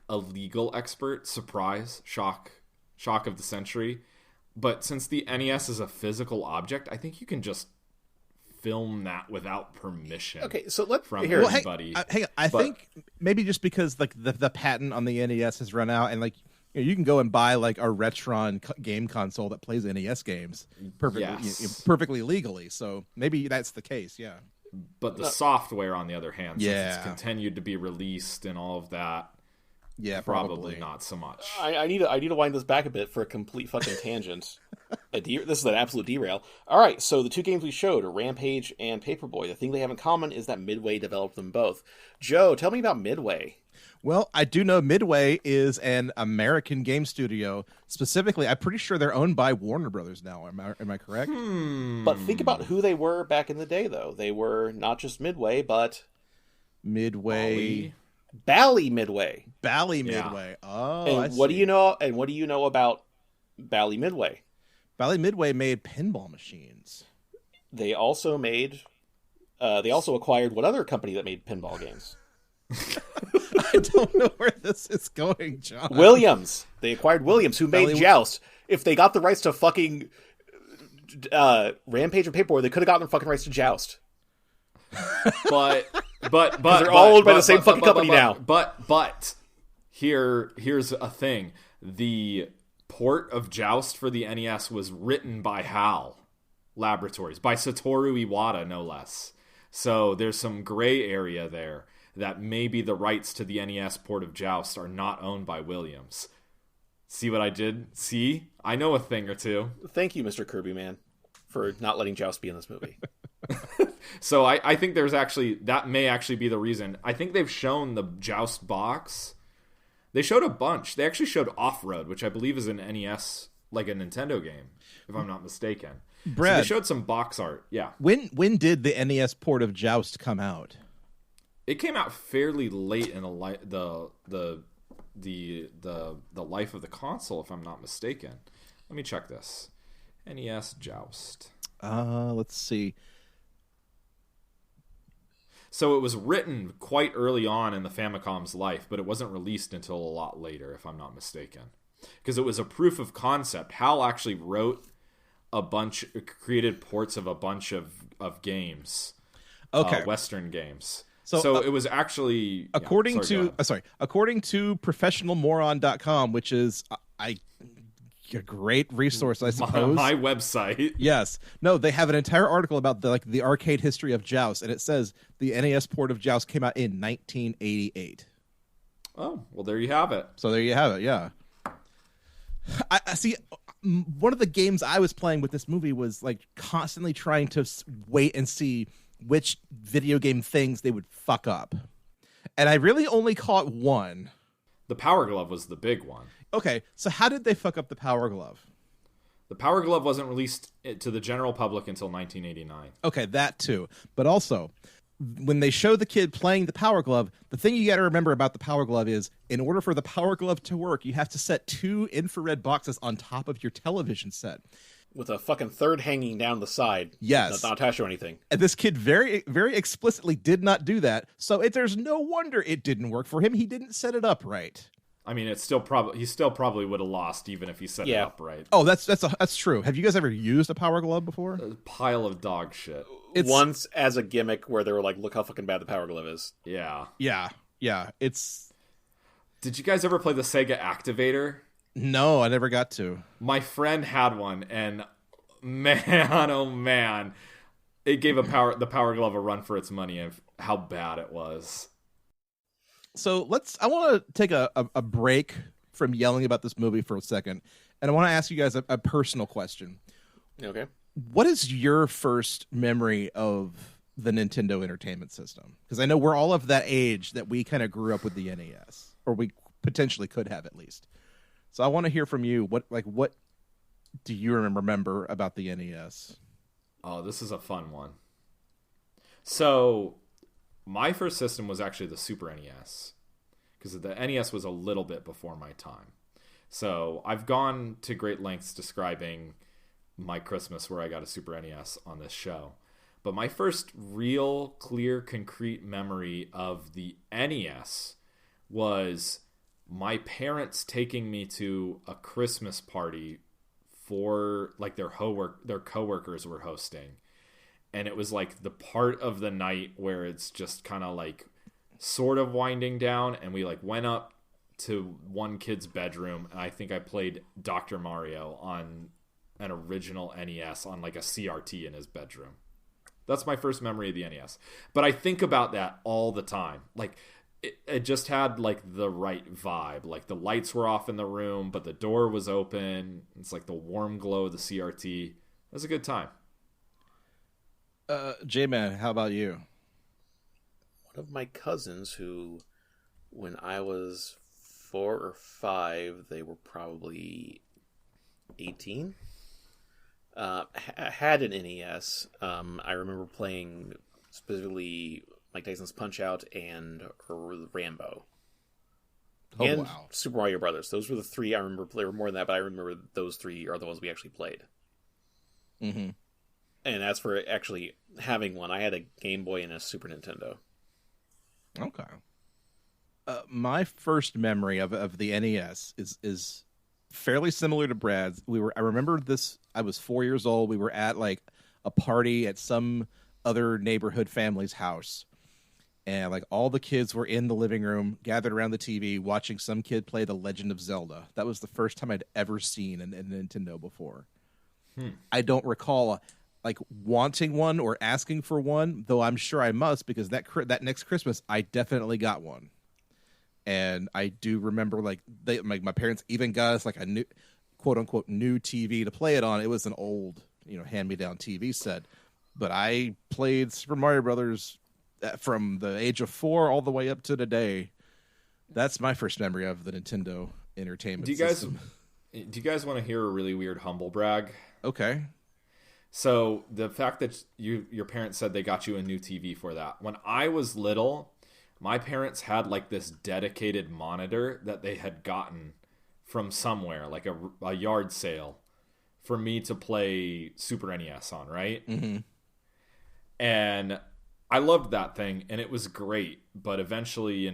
a legal expert. Surprise. Shock of the century. But since the NES is a physical object, I think you can just film that without permission. Okay, so let's from hear anybody. Hang on. I think maybe just because like the patent on the NES has run out, and like you can go and buy like a Retron game console that plays NES games perfectly legally. So maybe that's the case. Yeah. But the software, on the other hand, since it's continued to be released and all of that, Yeah, probably not so much. I need to wind this back a bit for a complete fucking tangent. This is an absolute derail. All right, so the two games we showed are Rampage and Paperboy. The thing they have in common is that Midway developed them both. Joe, tell me about Midway. Well, I do know Midway is an American game studio. Specifically, I'm pretty sure they're owned by Warner Brothers now. Am I correct? But think about who they were back in the day, though. They were not just Midway, but Midway, Bally Midway. Bally Yeah. Midway. Oh, And what do you know? And what do you know about Bally Midway? Bally Midway made pinball machines. They also made. They also acquired what other company that made pinball games? I don't know where this is going, John. Williams. They acquired Williams, who made Bally- Joust. If they got the rights to fucking Rampage and Paperboy, they could have gotten the fucking rights to Joust. But they're all owned by the same fucking company now. But here's a thing: the port of Joust for the NES was written by HAL Laboratories, by Satoru Iwata, no less. So there's some gray area there that maybe the rights to the NES port of Joust are not owned by Williams. See what I did? See? I know a thing or two. Thank you, Mr. Kirby Man, for not letting Joust be in this movie. So I think there's actually, that may actually be the reason. I think they've shown the Joust box. They showed a bunch. They actually showed Off-Road, which I believe is an NES, like a Nintendo game, if I'm not mistaken. Brad, so they showed some box art. Yeah. when did the NES port of Joust come out? It came out fairly late in the life of the console, if I'm not mistaken. Let me check this. NES Joust. Let's see. So it was written quite early on in the Famicom's life, but it wasn't released until a lot later, if I'm not mistaken. Because it was a proof of concept. HAL actually wrote created ports of a bunch of games. Okay. Western games. So, it was actually... According to professionalmoron.com, which is a great resource, I suppose. My website. Yes. No, they have an entire article about the arcade history of Joust, and it says the NES port of Joust came out in 1988. Oh, well, there you have it. So there you have it, yeah. I see. One of the games I was playing with this movie was like constantly trying to wait and see which video game things they would fuck up. And I really only caught one. The Power Glove was the big one. Okay, so how did they fuck up the Power Glove? The Power Glove wasn't released to the general public until 1989. Okay, that too. But also, when they show the kid playing the Power Glove, the thing you got to remember about the Power Glove is, in order for the Power Glove to work, you have to set 2 infrared boxes on top of your television set. With a fucking third hanging down the side. Yes. Not attached or anything. And this kid very, very explicitly did not do that. So there's no wonder it didn't work for him. He didn't set it up right. I mean, he still probably would have lost even if he set it up right. Oh, that's true. Have you guys ever used a Power Glove before? A pile of dog shit. Once as a gimmick where they were like, look how fucking bad the Power Glove is. Yeah. Yeah. It's... Did you guys ever play the Sega Activator? No, I never got to. My friend had one, and man, oh man, it gave the Power Glove a run for its money of how bad it was. So I want to take a break from yelling about this movie for a second, and I want to ask you guys a personal question. Okay. What is your first memory of the Nintendo Entertainment System? Because I know we're all of that age that we kind of grew up with the NES, or we potentially could have at least. So I want to hear from you. What do you remember about the NES? Oh, this is a fun one. So, my first system was actually the Super NES, because the NES was a little bit before my time. So, I've gone to great lengths describing my Christmas where I got a Super NES on this show. But my first real, clear, concrete memory of the NES was my parents taking me to a Christmas party for like their coworkers were hosting, and it was like the part of the night where it's just kind of like sort of winding down, and we like went up to one kid's bedroom, and I think I played Dr. Mario on an original NES on like a CRT in his bedroom. That's my first memory of the NES. But I think about that all the time. Like, it just had like the right vibe. Like the lights were off in the room, but the door was open. It's like the warm glow of the CRT. It was a good time. J-Man, how about you? One of my cousins who, when I was 4 or 5, they were probably 18, had an NES. I remember playing specifically Mike Tyson's Punch-Out and Rambo. Oh, and wow. Super Mario Brothers. Those were the 3 I remember. There were more than that, but I remember those 3 are the ones we actually played. Mm-hmm. And as for actually having one, I had a Game Boy and a Super Nintendo. Okay. My first memory of the NES is fairly similar to Brad's. I remember this. I was 4 years old. We were at like a party at some other neighborhood family's house, and like all the kids were in the living room, gathered around the TV, watching some kid play The Legend of Zelda. That was the first time I'd ever seen a Nintendo before. I don't recall like wanting one or asking for one, though I'm sure I must, because that next Christmas I definitely got one. And I do remember like my parents even got us like a new, quote unquote, new TV to play it on. It was an old, hand-me-down TV set, but I played Super Mario Brothers from the age of 4 all the way up to today. That's my first memory of the Nintendo Entertainment System. Do you guys want to hear a really weird humble brag? Okay. So the fact that your parents said they got you a new TV for that. When I was little, my parents had like this dedicated monitor that they had gotten from somewhere, like a yard sale, for me to play Super NES on, right? Mm-hmm. And I loved that thing, and it was great. But eventually,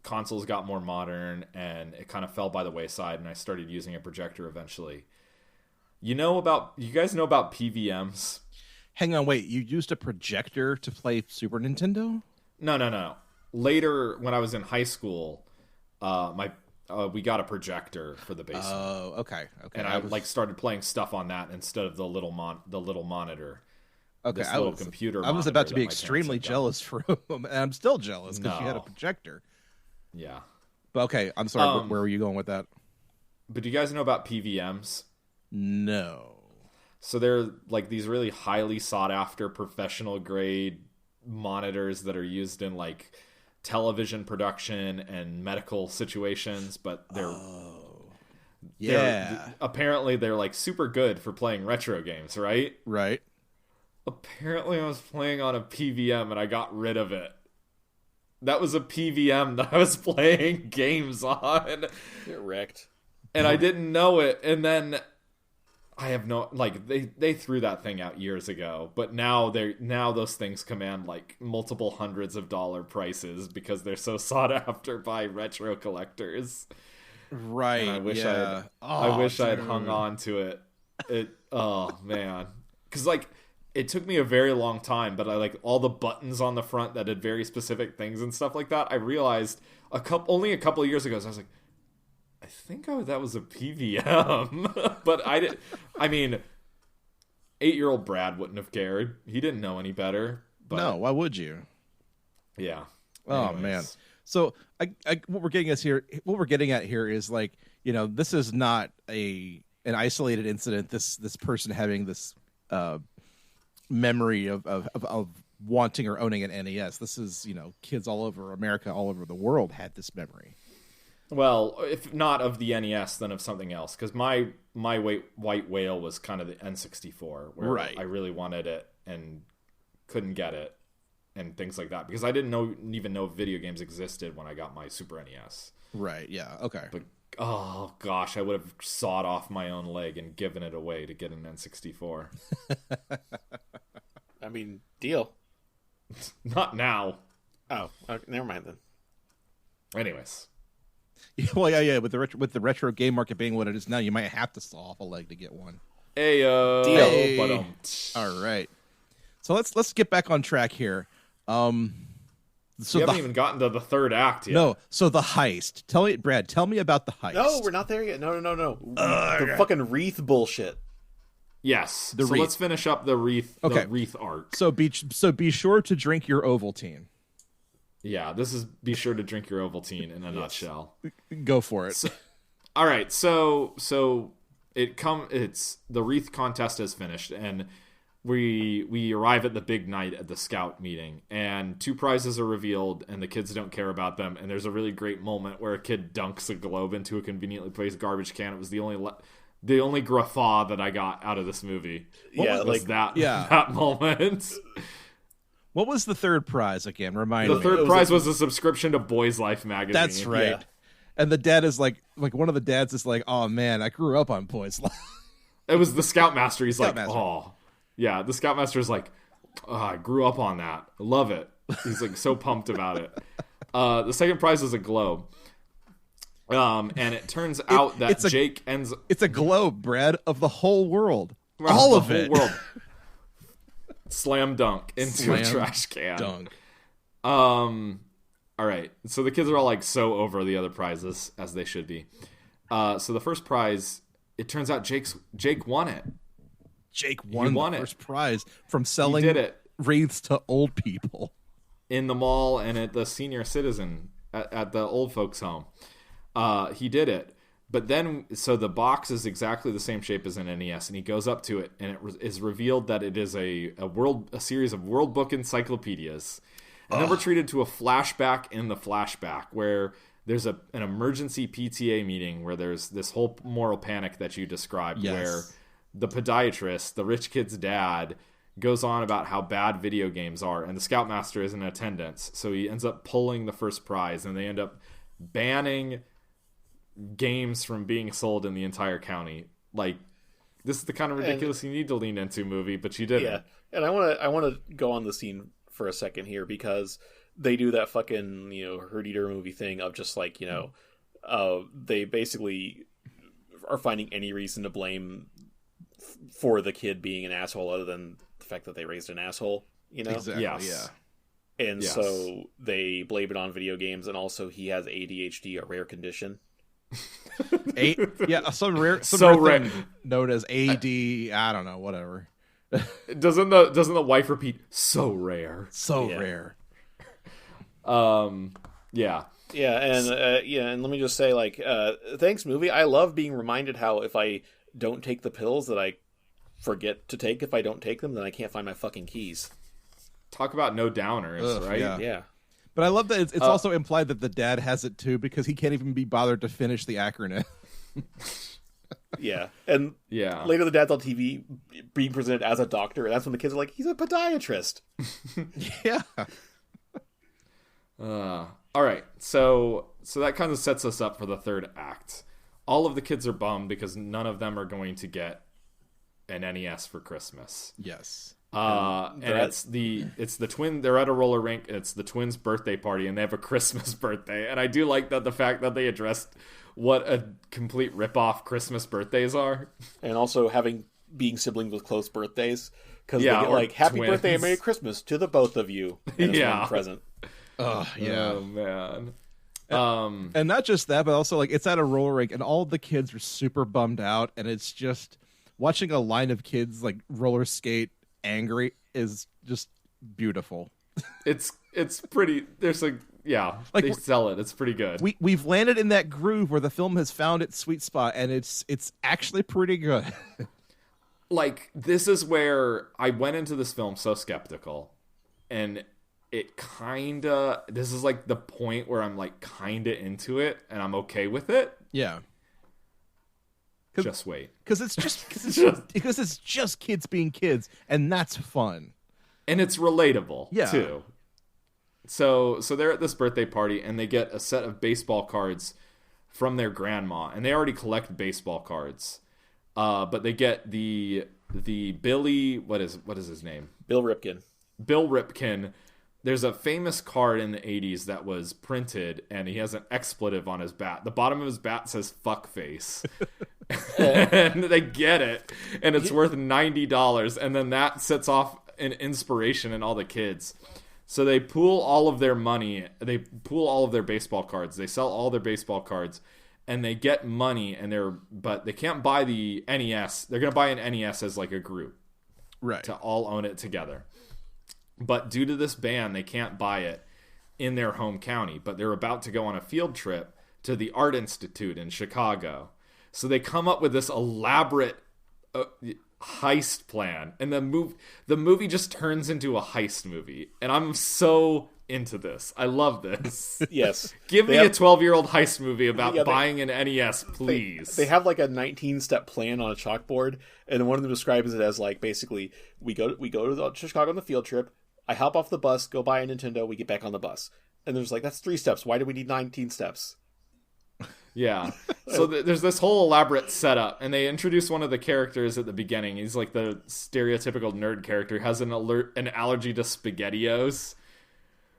consoles got more modern, and it kind of fell by the wayside, and I started using a projector eventually. You guys know about PVMs? Hang on, wait. You used a projector to play Super Nintendo? No. Later, when I was in high school, we got a projector for the basement. Oh, okay. And I started playing stuff on that instead of the little monitor. Okay, this little computer. I was about to be extremely jealous for him, and I'm still jealous because you had a projector. Yeah. But okay, I'm sorry. Where were you going with that? But do you guys know about PVMs? No. So they're like these really highly sought after professional grade monitors that are used in like television production and medical situations, but apparently they're like super good for playing retro games, right? Right. Apparently I was playing on a PVM and I got rid of it. That was a PVM that I was playing games on. Get wrecked. And I didn't know it, and then I have no, like, they threw that thing out years ago, but now those things command like multiple hundreds of dollar prices because they're so sought after by retro collectors. Right. And I wish yeah. I had hung on to it. Oh man. Cuz like it took me a very long time, but I like all the buttons on the front that did very specific things and stuff like that. I realized only a couple of years ago, so I was like, I think that was a PVM, but I didn't. I mean, 8-year-old Brad wouldn't have cared. He didn't know any better. But, no, why would you? Yeah. Oh man. So what we're getting at here is like, this is not an isolated incident. This person having this memory of wanting or owning an NES. This is, kids all over America, all over the world had this memory. Well, if not of the NES, then of something else. Because my white whale was kind of the N64, where right. I really wanted it and couldn't get it, and things like that. Because I didn't even know video games existed when I got my Super NES. Right. Yeah. Okay. But oh gosh, I would have sawed off my own leg and given it away to get an N64. I mean, deal. Not now. Oh, okay, never mind then. Anyways. Well, yeah. With the retro game market being what it is now, you might have to saw off a leg to get one. Deal. Hey. All right. So let's get back on track here. So we haven't even gotten to the third act yet. No. So the heist. Brad, tell me about the heist. No, we're not there yet. No. The fucking wreath bullshit. Yes. The wreath. Let's finish up the wreath. Okay. The wreath arc. So be sure to drink your Ovaltine. Yeah, this is be sure to drink your Ovaltine in a nutshell. Go for it. All right, so it's the wreath contest has finished, and we arrive at the big night at the scout meeting, and 2 prizes are revealed, and the kids don't care about them. And there's a really great moment where a kid dunks a globe into a conveniently placed garbage can. It was the only guffaw that I got out of this movie. That moment. What was the third prize again? Remind me. The third prize was a subscription to Boys Life magazine. That's right. Yeah. And the dad is like one of the dads is like, oh man, I grew up on Boys Life. It was the Scoutmaster. He's oh. Yeah, the Scoutmaster is like, oh, I grew up on that. I love it. He's like so pumped about it. The second prize is a globe. And it turns out that Jake ends... It's a globe, Brad, of the whole world. All of it. World. Slam dunk into a trash can. Dunk. All right. So the kids are all like so over the other prizes, as they should be. So the first prize, it turns out Jake won it. Jake won the first prize from selling wreaths to old people in the mall and at the senior citizen at the old folks home. He did it. But then, so the box is exactly the same shape as an NES, and he goes up to it, and it is revealed that it is a series of World Book encyclopedias. And then we're treated to a flashback in the flashback, where there's an emergency PTA meeting where there's this whole moral panic that you described, where the podiatrist, the rich kid's dad, goes on about how bad video games are, and the Scoutmaster is in attendance, so he ends up pulling the first prize, and they end up banning games from being sold in the entire county. Like, this is the kind of ridiculous you need to lean into movie, but you didn't. Yeah, and I want to go on the scene for a second here, because they do that fucking herd eater movie thing of just like they basically are finding any reason to blame for the kid being an asshole other than the fact that they raised an asshole. Exactly. Yes. Yeah. And so they blame it on video games, and also he has ADHD, a rare condition. Some rare thing known as AD. I don't know, whatever. Doesn't the wife repeat so rare? Rare. Yeah, and let me just say, like, thanks, movie. I love being reminded how if I don't take the pills that I forget to take, if I don't take them, then I can't find my fucking keys. Talk about no downers, right? Yeah. But I love that it's also implied that the dad has it too, because he can't even be bothered to finish the acronym. Yeah. And later the dad's on TV being presented as a doctor, and that's when the kids are like, he's a podiatrist. Yeah. All right. So that kind of sets us up for the third act. All of the kids are bummed because none of them are going to get an NES for Christmas. Yes. And it's the twin. They're at a roller rink. And it's the twins' birthday party, and they have a Christmas birthday. And I do like that the fact that they addressed what a complete ripoff Christmas birthdays are, and also being siblings with close birthdays, because they get like happy twins. Birthday and Merry Christmas to the both of you. And one present. Oh yeah, oh man. And not just that, but also like it's at a roller rink, and all the kids are super bummed out, and it's just watching a line of kids like roller skate angry is just beautiful. It's pretty. There's like they sell it. It's pretty good. We've landed in that groove where the film has found its sweet spot, and it's actually pretty good. Like, this is where I went into this film so skeptical, and it kinda. This is like the point where I'm like kinda into it, and I'm okay with it. Yeah. Just wait, because it's just kids being kids, and that's fun, and it's relatable too. So they're at this birthday party, and they get a set of baseball cards from their grandma, and they already collect baseball cards, but they get the Billy what is his name? Bill Ripken. Bill Ripken. There's a famous card in the 80s that was printed, and he has an expletive on his bat. The bottom of his bat says "fuckface." And they get it, and it's worth $90, and then that sets off an inspiration in all the kids. So they pool all of their money, they pool all of their baseball cards, they sell all their baseball cards, and they get money, but they can't buy the NES. They're going to buy an NES as like a group, right? To all own it together. But due to this ban, they can't buy it. in their home county, but they're about to go on a field trip to the Art Institute in Chicago. So they come up with this elaborate heist plan, and the movie just turns into a heist movie, and I'm so into this. I love this. Yes. Give me a 12-year-old heist movie about buying an NES, please. They have like a 19-step plan on a chalkboard, and one of them describes it as like, basically, we go to Chicago on the field trip, I hop off the bus, go buy a Nintendo, we get back on the bus. And there's like, that's 3 steps. Why do we need 19 steps? Yeah. So there's this whole elaborate setup, and they introduce one of the characters at the beginning. He's like the stereotypical nerd character, has an allergy to SpaghettiOs.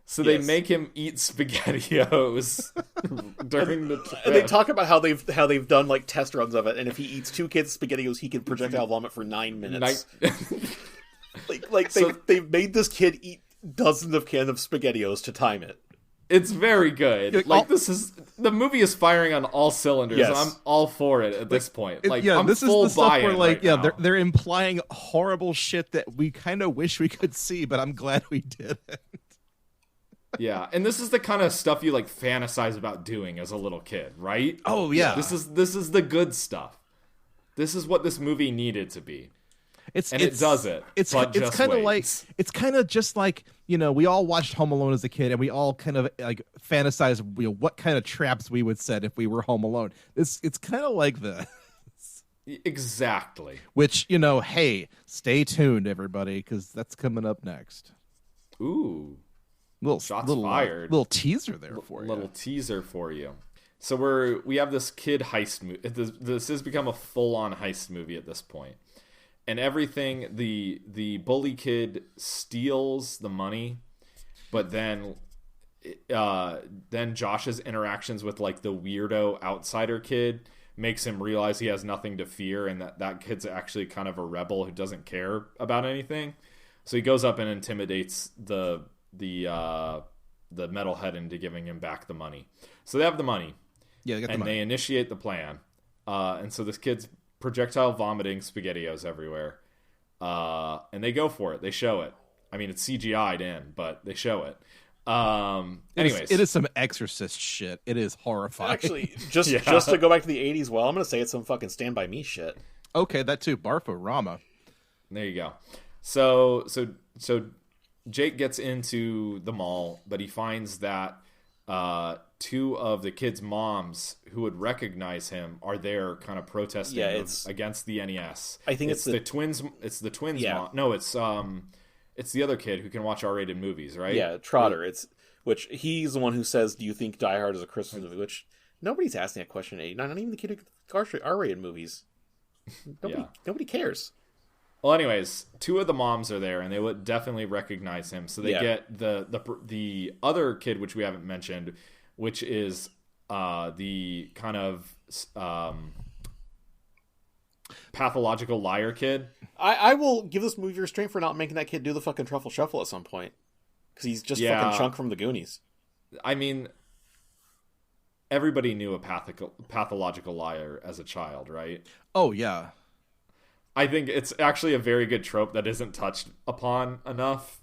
So they make him eat SpaghettiOs during the trip. And they talk about how they've done like test runs of it, and if he eats 2 cans of SpaghettiOs, he can projectile vomit for 9 minutes. They've made this kid eat dozens of cans of SpaghettiOs to time it. It's very good. Like, the movie is firing on all cylinders, and I'm all for it at this point. Like, I'm this full is the stuff where, like, now. they're implying horrible shit that we kind of wish we could see, but I'm glad we didn't. Yeah, and this is the kind of stuff you like fantasize about doing as a little kid, right? Oh yeah, this is the good stuff. This is what this movie needed to be. It does it. It's kind of like just like, you know, we all watched Home Alone as a kid, and we all kind of like fantasize, you know, what kind of traps we would set if we were home alone. It's kind of like this. Exactly. Which, you know, hey, stay tuned, everybody, because that's coming up next. Ooh, Shots fired. Little teaser there for you. Little teaser for you. So we have this kid heist movie. This has become a full-on heist movie at this point. And everything, the bully kid steals the money, but then Josh's interactions with like the weirdo outsider kid makes him realize he has nothing to fear, and that kid's actually kind of a rebel who doesn't care about anything. So he goes up and intimidates the metalhead into giving him back the money. So they have the money. Yeah, they got the money. They initiate the plan. And so this kid's projectile vomiting SpaghettiOs everywhere. And they go for it. They show it. I mean, it's CGI'd in, but they show it. Anyways. It is some Exorcist shit. It is horrifying. Actually, just to go back to the 80s, well, I'm going to say it's some fucking Stand By Me shit. Okay, that too. Barforama. There you go. So Jake gets into the mall, but he finds that 2 of the kids' moms who would recognize him are there, kind of protesting against the NES. I think it's the twins. It's the twins' mom. No, it's the other kid who can watch R-rated movies, right? Yeah, Trotter. Which he's the one who says, "Do you think Die Hard is a Christmas movie?" Which nobody's asking that question. Not even the kid who watches R-rated movies. Nobody cares. Well, anyways, 2 of the moms are there, and they would definitely recognize him. So they get the other kid, which we haven't mentioned, which is the kind of pathological liar kid. I will give this movie restraint for not making that kid do the fucking truffle shuffle at some point, because he's just fucking Chunk from the Goonies. I mean, everybody knew a pathological liar as a child, right? Oh yeah. I think it's actually a very good trope that isn't touched upon enough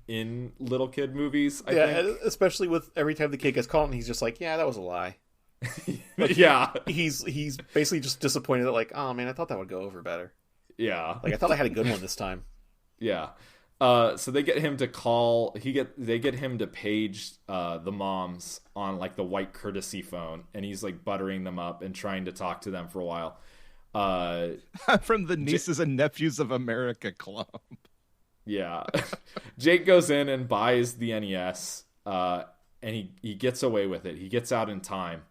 in little kid movies. I think. Especially with every time the kid gets caught and he's just like, yeah, that was a lie. Yeah. He's basically just disappointed that, like, oh man, I thought that would go over better. Yeah. Like, I thought I had a good one this time. Yeah. So they get him to call. They get him to page the moms on like the white courtesy phone, and he's like buttering them up and trying to talk to them for a while. From the Nieces and Nephews of America Club. Yeah. Jake goes in and buys the NES, and he gets away with it. He gets out in time.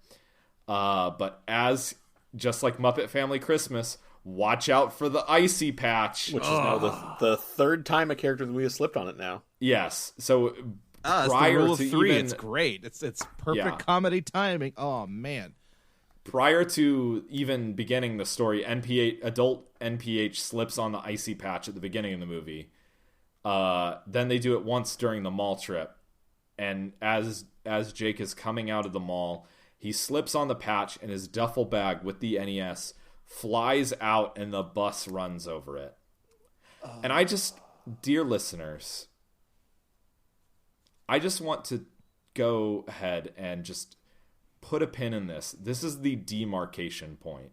But just like Muppet Family Christmas, watch out for the icy patch. Which is now the 3rd time a character in the movie has slipped on it now. Yes. So it's the rule of 3. It's great. It's perfect comedy timing. Oh, man. Prior to even beginning the story, adult NPH slips on the icy patch at the beginning of the movie. Then they do it once during the mall trip. And as Jake is coming out of the mall, he slips on the patch, and his duffel bag with the NES flies out, and the bus runs over it. And dear listeners, I just want to go ahead and just put a pin in this. This is the demarcation point.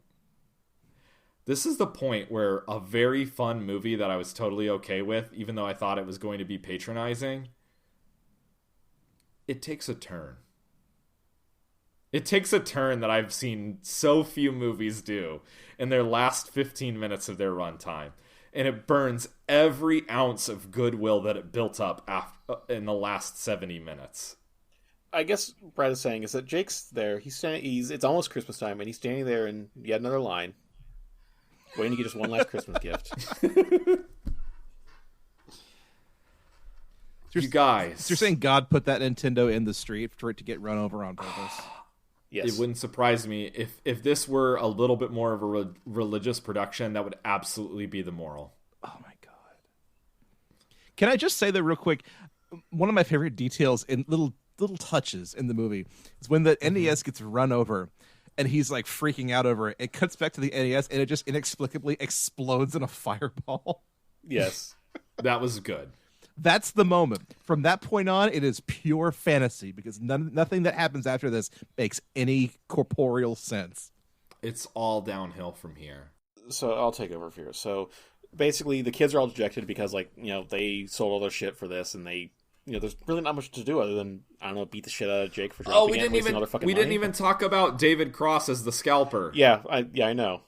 This is the point where a very fun movie that I was totally okay with, even though I thought it was going to be patronizing, it takes a turn. It takes a turn that I've seen so few movies do in their last 15 minutes of their runtime. And it burns every ounce of goodwill that it built up in the last 70 minutes. I guess Brad is saying is that Jake's there. It's almost Christmas time, and he's standing there in yet another line, waiting to get just one last Christmas gift. You guys. So you're saying God put that Nintendo in the street for it to get run over on purpose? Yes. It wouldn't surprise me if this were a little bit more of a religious production. That would absolutely be the moral. Oh my god! Can I just say that real quick? One of my favorite details in little touches in the movie is when the NES gets run over, and he's like freaking out over it. It cuts back to the NES, and it just inexplicably explodes in a fireball. Yes, that was good. That's the moment. From that point on, it is pure fantasy because nothing that happens after this makes any corporeal sense. It's all downhill from here. So I'll take over here. So basically, the kids are all dejected because, like, they sold all their shit for this, and they, there's really not much to do other than, I don't know, beat the shit out of Jake for dropping it, wasting all their fucking money. Didn't even talk about David Cross as the scalper. Yeah, I know.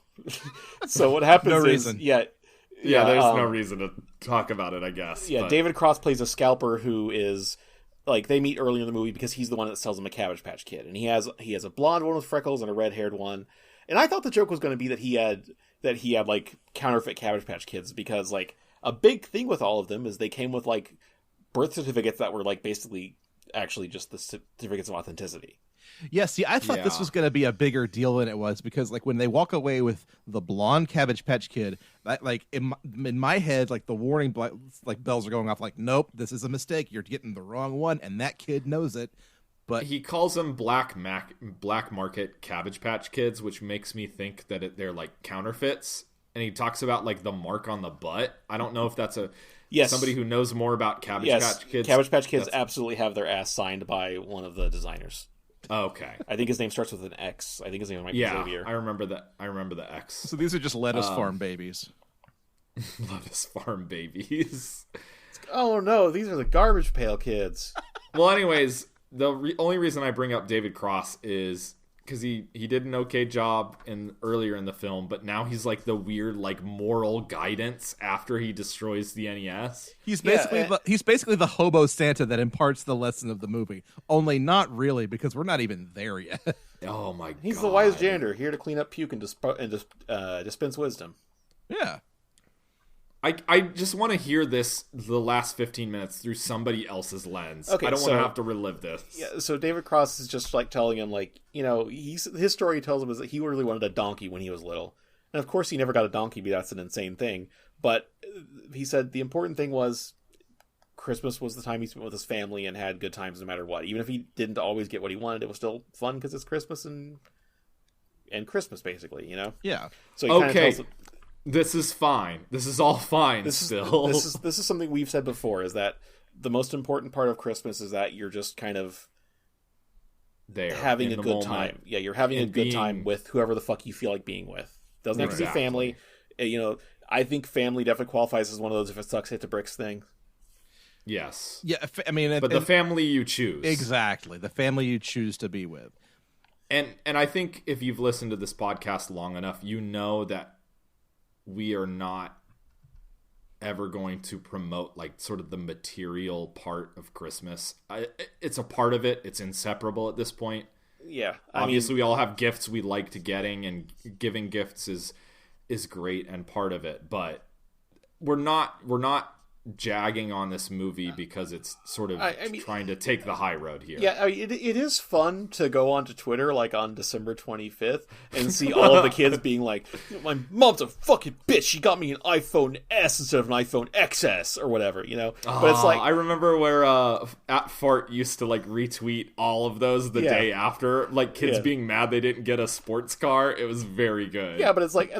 So what happens no is, reason. Yeah, there's no reason to talk about it, I guess. Yeah, but David Cross plays a scalper who is, like, they meet early in the movie because he's the one that sells him a Cabbage Patch Kid. And he has a blonde one with freckles and a red-haired one. And I thought the joke was going to be that he had, like, counterfeit Cabbage Patch Kids because, like, a big thing with all of them is they came with, like, birth certificates that were, like, basically actually just the certificates of authenticity. Yeah, see, I thought this was going to be a bigger deal than it was because, like, when they walk away with the blonde Cabbage Patch Kid, like in my head, like the warning bells are going off. Like, nope, this is a mistake. You're getting the wrong one, and that kid knows it. But he calls them black market Cabbage Patch Kids, which makes me think that they're like counterfeits. And he talks about like the mark on the butt. I don't know if that's somebody who knows more about Cabbage Patch Kids. Cabbage Patch Kids absolutely have their ass signed by one of the designers. Okay. I think his name starts with an X. I think his name might be Xavier. I remember that. I remember the X. So these are just lettuce farm babies. Lettuce farm babies. Oh no, these are the Garbage Pail Kids. Well, anyways, the only reason I bring up David Cross is because he did an okay job earlier in the film, but now he's like the weird like moral guidance after he destroys the NES. He's basically the hobo Santa that imparts the lesson of the movie. Only not really, because we're not even there yet. Oh my god. He's the wise janitor, here to clean up puke and dispense wisdom. Yeah. I just want to hear the last 15 minutes through somebody else's lens. Okay, I don't want to have to relive this. Yeah, so David Cross is just like telling him, like, his story tells him is that he really wanted a donkey when he was little. And of course he never got a donkey, but that's an insane thing. But he said the important thing was Christmas was the time he spent with his family and had good times no matter what. Even if he didn't always get what he wanted, it was still fun because it's Christmas and Christmas, basically, Yeah. So he kind of tells this is fine. This is all fine. This is something we've said before, is that the most important part of Christmas is that you're just kind of there having a good time. Yeah, you're having a good time with whoever the fuck you feel like being with. Doesn't have to be family. I think family definitely qualifies as one of those if it sucks, hit the bricks thing. Yes. Yeah, I mean, but the family you choose. Exactly, the family you choose to be with. And I think if you've listened to this podcast long enough, you know that we are not ever going to promote like sort of the material part of Christmas. It's a part of it. It's inseparable at this point. Yeah. Obviously, we all have gifts we like to getting, and giving gifts is great and part of it. But we're not jagging on this movie because it's sort of trying to take the high road here. Yeah, it is fun to go onto Twitter like on December 25th and see all of the kids being like, my mom's a fucking bitch, she got me an iPhone S instead of an iPhone XS or whatever, But it's like, I remember where at Fart used to like retweet all of those the day after, like kids being mad they didn't get a sports car. It was very good. Yeah, but it's like,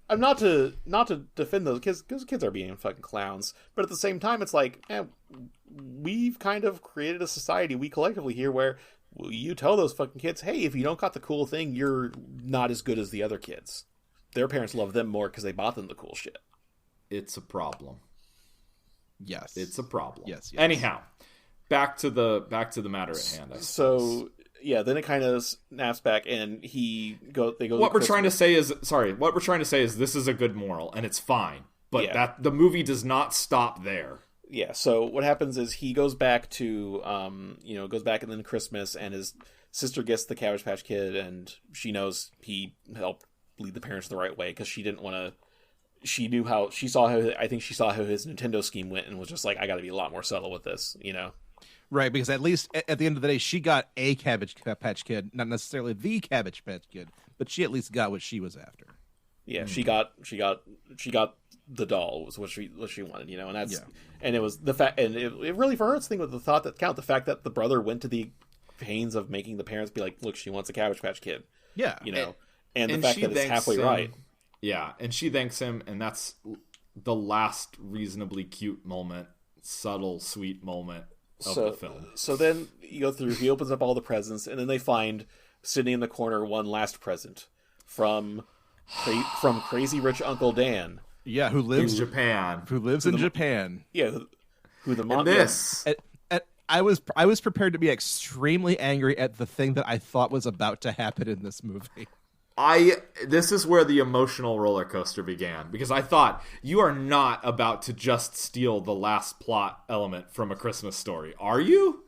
I'm not to defend those kids, because kids are being fucking clowns. But at the same time, it's like, we've kind of created a society, we collectively here, where you tell those fucking kids, hey, if you don't got the cool thing, you're not as good as the other kids. Their parents love them more because they bought them the cool shit. It's a problem. Yes. It's a problem. Yes. Anyhow, back to the matter at hand. I suppose. So yeah, then it kind of snaps back, and they go. What we're trying to say is this is a good moral, and it's fine. But that the movie does not stop there. Yeah. So what happens is he goes back to goes back and then Christmas, and his sister gets the Cabbage Patch Kid, and she knows he helped lead the parents the right way because she didn't want to. She saw how his Nintendo scheme went, and was just like, I got to be a lot more subtle with this, Right, because at least at the end of the day, she got a Cabbage Patch Kid, not necessarily the Cabbage Patch Kid, but she at least got what she was after. Yeah, she got the doll was what she wanted, and that's and it was the fact, and it really for her it's the thing with the thought that count, the fact that the brother went to the pains of making the parents be like, look, she wants a Cabbage Patch Kid, and the fact that it's halfway right. Yeah, and she thanks him, and that's the last reasonably cute moment, subtle, sweet moment of the film. So then you go through, he opens up all the presents, and then they find, sitting in the corner, one last present from Crazy Rich Uncle Dan. Yeah, who lives in Japan. Who lives in Japan. Yeah, who the mom... I was prepared to be extremely angry at the thing that I thought was about to happen in this movie. This is where the emotional roller coaster began, because I thought, you are not about to just steal the last plot element from A Christmas Story, are you?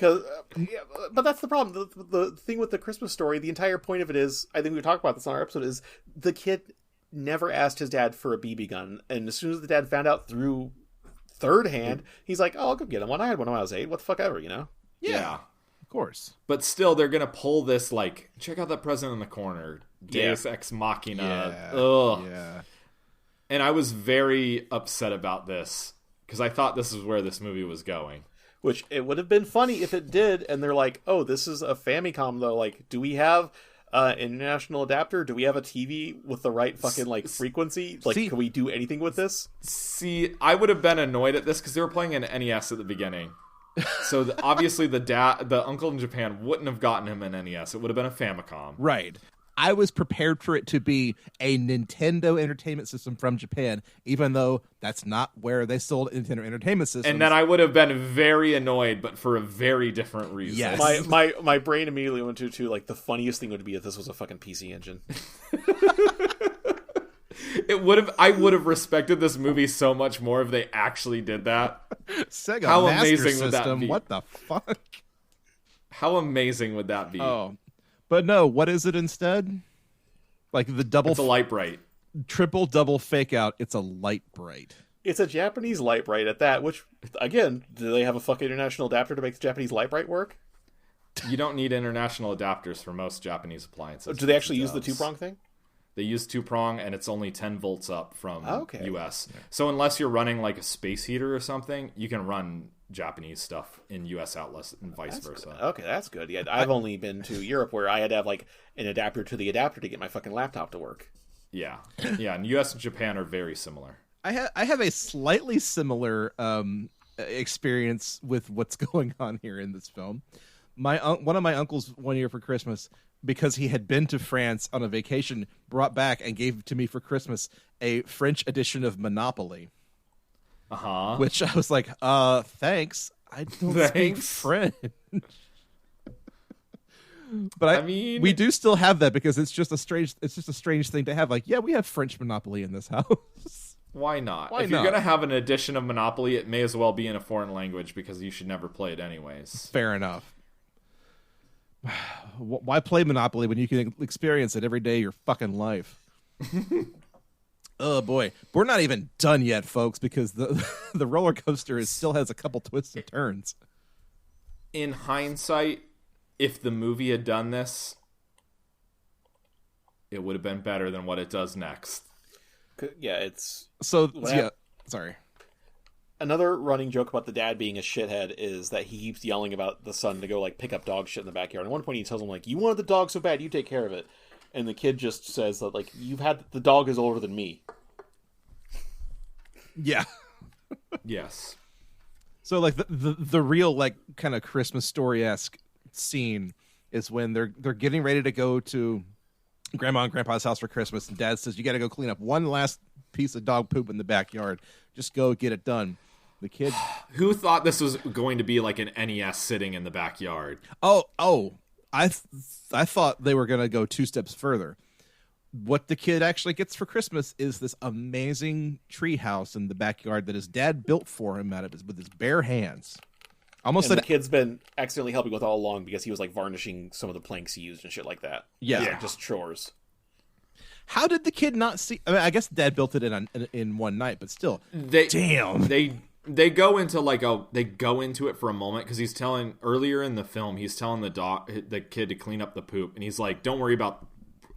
But that's the problem. The thing with the Christmas Story, the entire point of it is, I think we talked about this on our episode, is the kid never asked his dad for a BB gun, and as soon as the dad found out through third hand, he's like, oh, I'll go get him. When I had one when I was 8, what the fuck ever, Yeah. Of course. But still, they're going to pull this, like, check out that present in the corner. Deus Ex Machina. Yeah. Ugh. Yeah. And I was very upset about this, because I thought this is where this movie was going. Which, it would have been funny if it did, and they're like, oh, this is a Famicom, though. Like, do we have an international adapter? Do we have a TV with the right fucking, like, frequency? Like, can we do anything with this? See, I would have been annoyed at this, because they were playing an NES at the beginning. So obviously the uncle in Japan wouldn't have gotten him an NES. It would have been a Famicom. Right. I was prepared for it to be a Nintendo Entertainment System from Japan, even though that's not where they sold Nintendo Entertainment Systems. And then I would have been very annoyed, but for a very different reason. Yes. My brain immediately went to like, the funniest thing would be if this was a fucking PC Engine. I would have respected this movie so much more if they actually did that. Sega How Master amazing System, would that be? What the fuck? How amazing would that be? Oh. But no, what is it instead? Like the double... It's a light bright. Triple double fake out. It's a light bright. It's a Japanese light bright at that, which, again, do they have a fucking international adapter to make the Japanese light bright work? You don't need international adapters for most Japanese appliances. Do they actually use the two-prong thing? They use two-prong, and it's only 10 volts up from US. Yeah. So unless you're running like a space heater or something, you can run Japanese stuff in US outlets and vice versa. Good. Okay, that's good. Yeah, I've only been to Europe where I had to have like an adapter to the adapter to get my fucking laptop to work. Yeah. Yeah, and US and Japan are very similar. I have a slightly similar experience with what's going on here in this film. One of my uncles one year for Christmas, because he had been to France on a vacation, brought back and gave to me for Christmas a French edition of Monopoly. Uh-huh. Which I was like, thanks. I don't speak French. But I mean, we do still have that because it's just a strange thing to have. Like, yeah, we have French Monopoly in this house. Why not? If you're going to have an edition of Monopoly, it may as well be in a foreign language because you should never play it anyways. Fair enough. Why play Monopoly when you can experience it every day of your fucking life? Oh boy, we're not even done yet, folks, because the roller coaster still has a couple twists and turns. In hindsight, if the movie had done this, it would have been better than what it does next. Yeah, it's sorry. Another running joke about the dad being a shithead is that he keeps yelling about the son to go like pick up dog shit in the backyard. At one point, he tells him like, "You wanted the dog so bad, you take care of it." And the kid just says that, like, the dog is older than me. Yeah. Yes. So like the real like kind of Christmas story-esque scene is when they're getting ready to go to Grandma and Grandpa's house for Christmas, and Dad says, "You got to go clean up one last piece of dog poop in the backyard. Just go get it done." The kid, who thought this was going to be like an NES sitting in the backyard? I thought they were going to go 2 steps further. What the kid actually gets for Christmas is this amazing tree house in the backyard that his dad built for him with his bare hands. Almost and the kid's been accidentally helping with all along because he was like varnishing some of the planks he used and shit like that. Yeah. Just chores. How did the kid not see? I mean, I guess Dad built it in one night, but still, They go into it for a moment because he's telling earlier in the film the kid to clean up the poop, and he's like, "Don't worry about."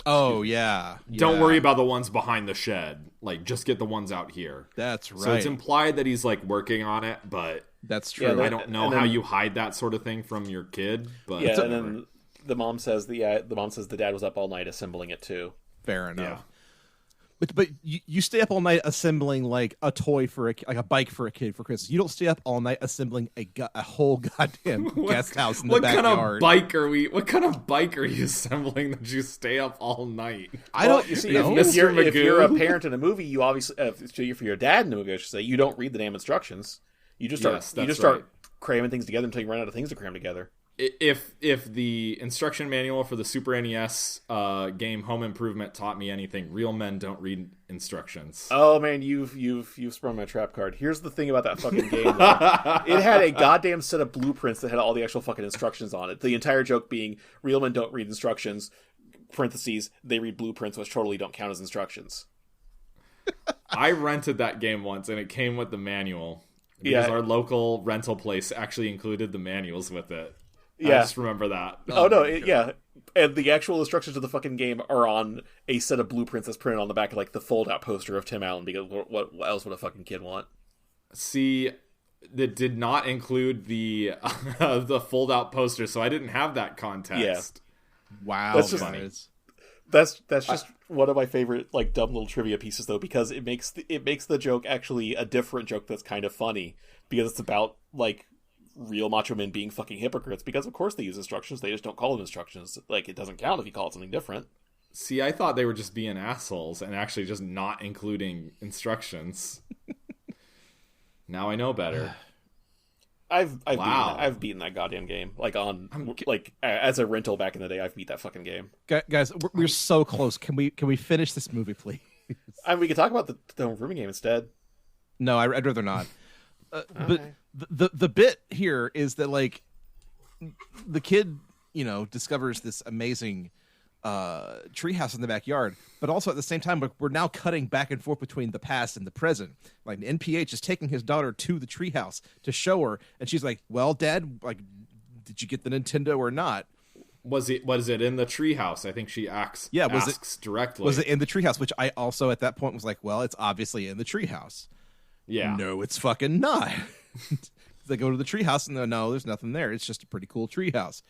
Oh yeah. Don't worry about the ones behind the shed. Like, just get the ones out here. That's right. So it's implied that he's like working on it, but that's true. Yeah, I don't know how you hide that sort of thing from your kid. But yeah, and then the mom says the dad was up all night assembling it too. Fair enough. Yeah. But you stay up all night assembling like a toy like a bike for a kid for Christmas. You don't stay up all night assembling a whole goddamn guest house in the backyard. What kind of bike are you assembling that you stay up all night? I don't. You see, know. if you're a parent in a movie, you obviously if you're a dad in a movie, I should say, you don't read the damn instructions. You just start cramming things together until you run out of things to cram together. If the instruction manual for the Super NES game Home Improvement taught me anything, real men don't read instructions. Oh man, you've sprung my trap card. Here's the thing about that fucking game, though. It had a goddamn set of blueprints that had all the actual fucking instructions on it. The entire joke being real men don't read instructions, parentheses, they read blueprints, which totally don't count as instructions. I rented that game once and it came with the manual. Because our local rental place actually included the manuals with it. Yeah. I just remember that. Yeah. And the actual instructions of the fucking game are on a set of blueprints that's printed on the back of like the fold-out poster of Tim Allen, because what else would a fucking kid want? See, that did not include the the fold-out poster, so I didn't have that context. Yeah. Wow. That's just funny. That's just one of my favorite like dumb little trivia pieces, though, because it makes the joke actually a different joke that's kind of funny, because it's about like real macho men being fucking hypocrites, because of course they use instructions, they just don't call them instructions. Like, it doesn't count if you call it something different. See, I thought they were just being assholes and actually just not including instructions. Now I know better. I've beaten that goddamn game as a rental back in the day. I've beat that fucking game. Guys, we're so close. Can we finish this movie, please? I mean, we could talk about the home improvement game instead. No, I'd rather not. Okay. But the bit here is that like the kid, discovers this amazing treehouse in the backyard, but also at the same time we're now cutting back and forth between the past and the present. Like, NPH is taking his daughter to the treehouse to show her, and she's like, "Well, Dad, like, did you get the Nintendo or not?" Was it in the treehouse? I think she asks directly. Was it in the treehouse? Which I also at that point was like, well, it's obviously in the treehouse. Yeah. No, it's fucking not. They go to the treehouse and no, there's nothing there. It's just a pretty cool treehouse.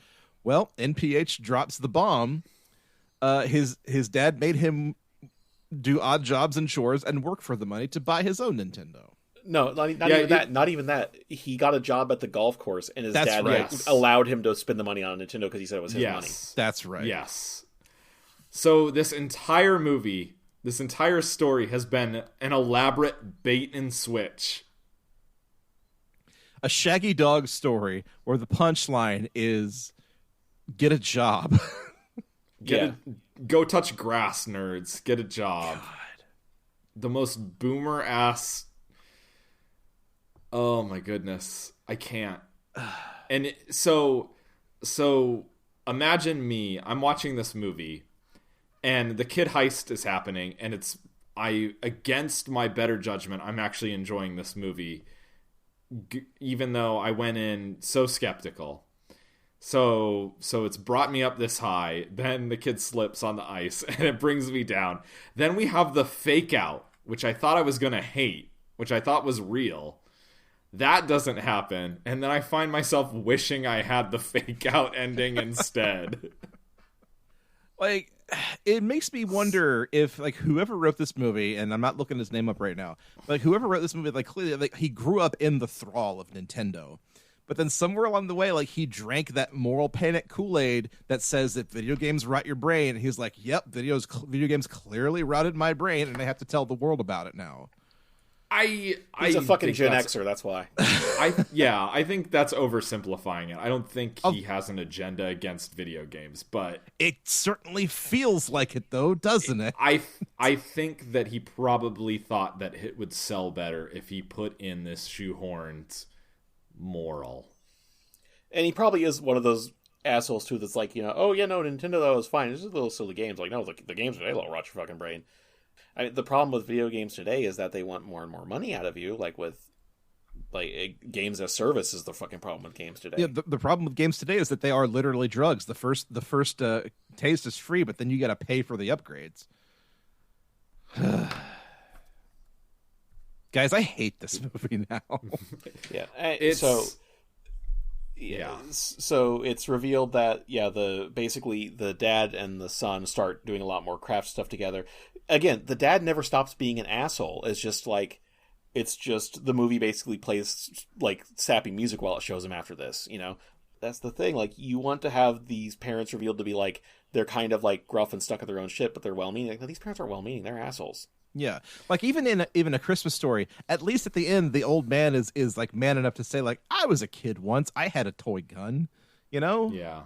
Well, NPH drops the bomb. His dad made him do odd jobs and chores and work for the money to buy his own Nintendo. No, not even that. He got a job at the golf course, and his dad allowed him to spend the money on a Nintendo because he said it was his money. That's right. Yes. So this entire movie, this entire story has been an elaborate bait and switch. A Shaggy Dog story where the punchline is, get a job. Go touch grass, nerds. Get a job. God. The most boomer ass. Oh my goodness. I can't. And so imagine me. I'm watching this movie and the kid heist is happening, and against my better judgment, I'm actually enjoying this movie, even though I went in so skeptical. So it's brought me up this high. Then the kid slips on the ice and it brings me down. Then we have the fake out, which I thought I was going to hate, which I thought was real. That doesn't happen. And then I find myself wishing I had the fake out ending instead. Like, it makes me wonder if like whoever wrote this movie, and I'm not looking his name up right now, but like, whoever wrote this movie, like clearly like he grew up in the thrall of Nintendo. But then somewhere along the way, like he drank that moral panic Kool-Aid that says that video games rot your brain. And he's like, "Yep, video games clearly rotted my brain, and I have to tell the world about it now." He's a fucking Gen Xer. That's why. I think that's oversimplifying it. I don't think he has an agenda against video games, but it certainly feels like it, though, doesn't it? I think that he probably thought that it would sell better if he put in this shoehorned moral. And he probably is one of those assholes too that's like, oh yeah, no, Nintendo though is fine. It's just little silly games. Like, no, the games today will rot your fucking brain. The problem with video games today is that they want more and more money out of you. Like with games as service is the fucking problem with games today. Yeah, the problem with games today is that they are literally drugs. The first taste is free, but then you got to pay for the upgrades. Guys, I hate this movie now. Yeah, so it's revealed that basically the dad and the son start doing a lot more craft stuff together. Again, the dad never stops being an asshole. It's just the movie basically plays like sappy music while it shows him after this. That's the thing. Like, you want to have these parents revealed to be like they're kind of like gruff and stuck in their own shit, but they're well-meaning. Like, no, these parents aren't well-meaning; they're assholes. Yeah, like even in a Christmas Story, at least at the end, the old man is like man enough to say like, I was a kid once, I had a toy gun, Yeah.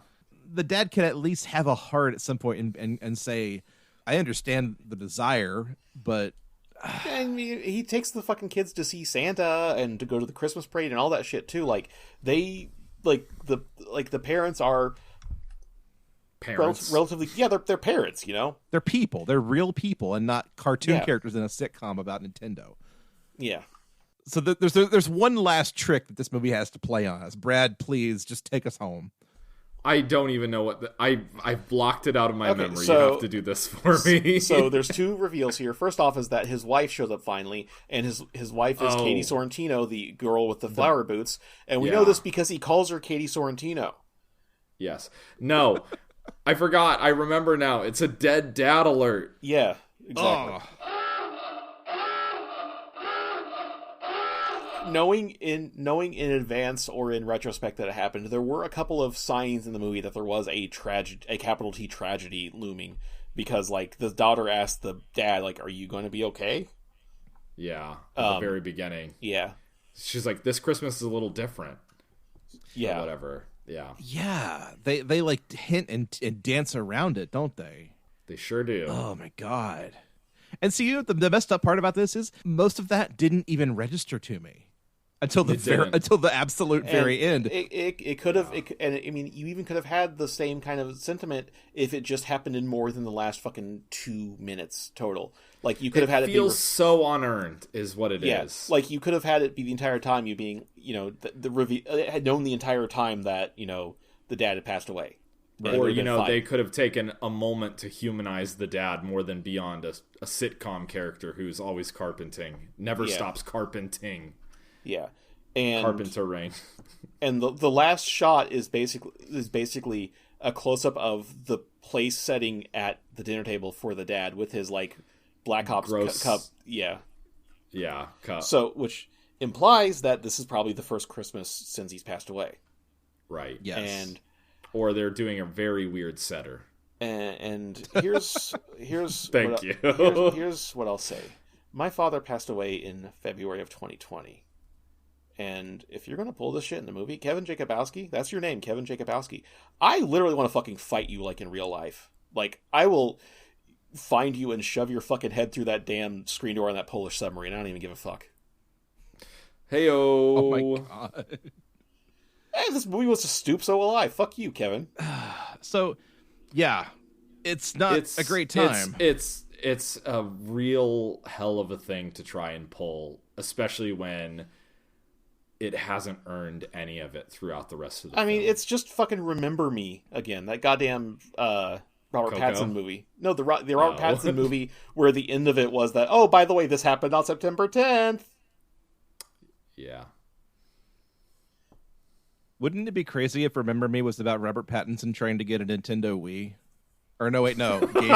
The dad can at least have a heart at some point and say, I understand the desire, but I mean, he takes the fucking kids to see Santa and to go to the Christmas parade and all that shit too. Like the parents are. Relatively, they're parents, They're people. They're real people and not cartoon characters in a sitcom about Nintendo. Yeah. So there's one last trick that this movie has to play on us. Brad, please just take us home. I don't even know what I blocked it out of my memory. You have to do this for me. So there's two reveals here. First off is that his wife shows up finally, and his wife is Katie Sorrentino, the girl with the flower boots, and we know this because he calls her Katie Sorrentino. Yes. No. I forgot. I remember now. It's a dead dad alert. Yeah, exactly. Knowing in advance or in retrospect that it happened, there were a couple of signs in the movie that there was a capital T tragedy looming, because like the daughter asked the dad, like, "Are you going to be okay?" Yeah, at the very beginning. Yeah, she's like, "This Christmas is a little different." Yeah, or whatever. Yeah, they like hint and dance around it, don't they? They sure do. Oh my god! And see, the messed up part about this is most of that didn't even register to me until the absolute very end. It could have, and I mean, you even could have had the same kind of sentiment if it just happened in more than the last fucking 2 minutes total. Like, you could have had it feels so unearned, is what it is. Like, you could have had it be the entire time you being, the had known the entire time that, the dad had passed away. Or, they could have taken a moment to humanize the dad more than beyond a sitcom character who's always carpenting, never stops carpenting. Yeah. And Carpenter Rain. And the last shot is basically a close-up of the place setting at the dinner table for the dad with his, like, Black Ops cup. Yeah, cup. So, which implies that this is probably the first Christmas since he's passed away. Right. Yes. Or they're doing a very weird setter. And here's Thank you. Here's what I'll say. My father passed away in February of 2020. And if you're going to pull this shit in the movie, Kevin Jacobowski, that's your name, Kevin Jacobowski. I literally want to fucking fight you like in real life. Like, I will find you and shove your fucking head through that damn screen door on that Polish submarine. I don't even give a fuck. Hey-o. Oh my god. Hey, this movie was to stoop, so will I. Fuck you, Kevin. So, yeah, it's not a great time. It's a real hell of a thing to try and pull, especially when it hasn't earned any of it throughout the rest of the film. I mean, it's just fucking Remember Me again. That goddamn Robert Pattinson movie. No, the Robert Pattinson movie where the end of it was that, oh, by the way, this happened on September 10th. Yeah. Wouldn't it be crazy if Remember Me was about Robert Pattinson trying to get a Nintendo Wii? Or no, wait, no, GameCube.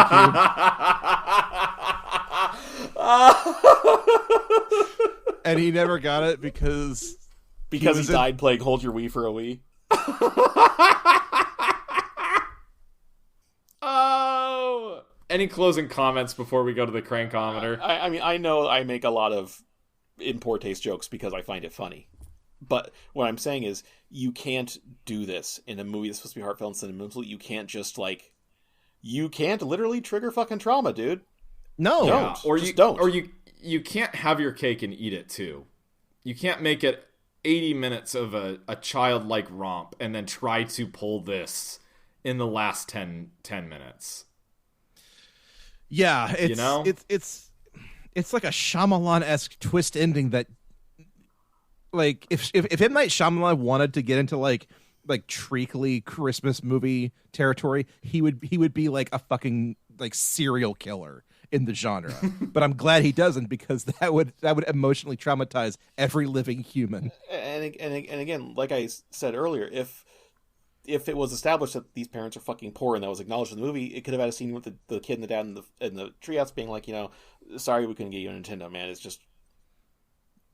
And he never got it because he died playing Hold Your Wii for a Wii. Oh! Any closing comments before we go to the crankometer? I mean, I know I make a lot of in poor taste jokes because I find it funny. But what I'm saying is, you can't do this in a movie that's supposed to be heartfelt and sentimental. You can't just, like... You can't literally trigger fucking trauma, dude. No. Don't. Or just don't. Or you can't have your cake and eat it, too. You can't make it 80 minutes of a childlike romp and then try to pull this in the last 10 minutes. Yeah, it's, you know? It's like a Shyamalan-esque twist ending that, like, if M. Night Shyamalan wanted to get into like treacly Christmas movie territory, he would be like a fucking like serial killer in the genre. But I'm glad he doesn't, because that would emotionally traumatize every living human. And again, like I said earlier, if it was established that these parents are fucking poor and that was acknowledged in the movie, it could have had a scene with the kid and the dad in the treehouse being like, you know, sorry we couldn't get you a Nintendo, man. It's just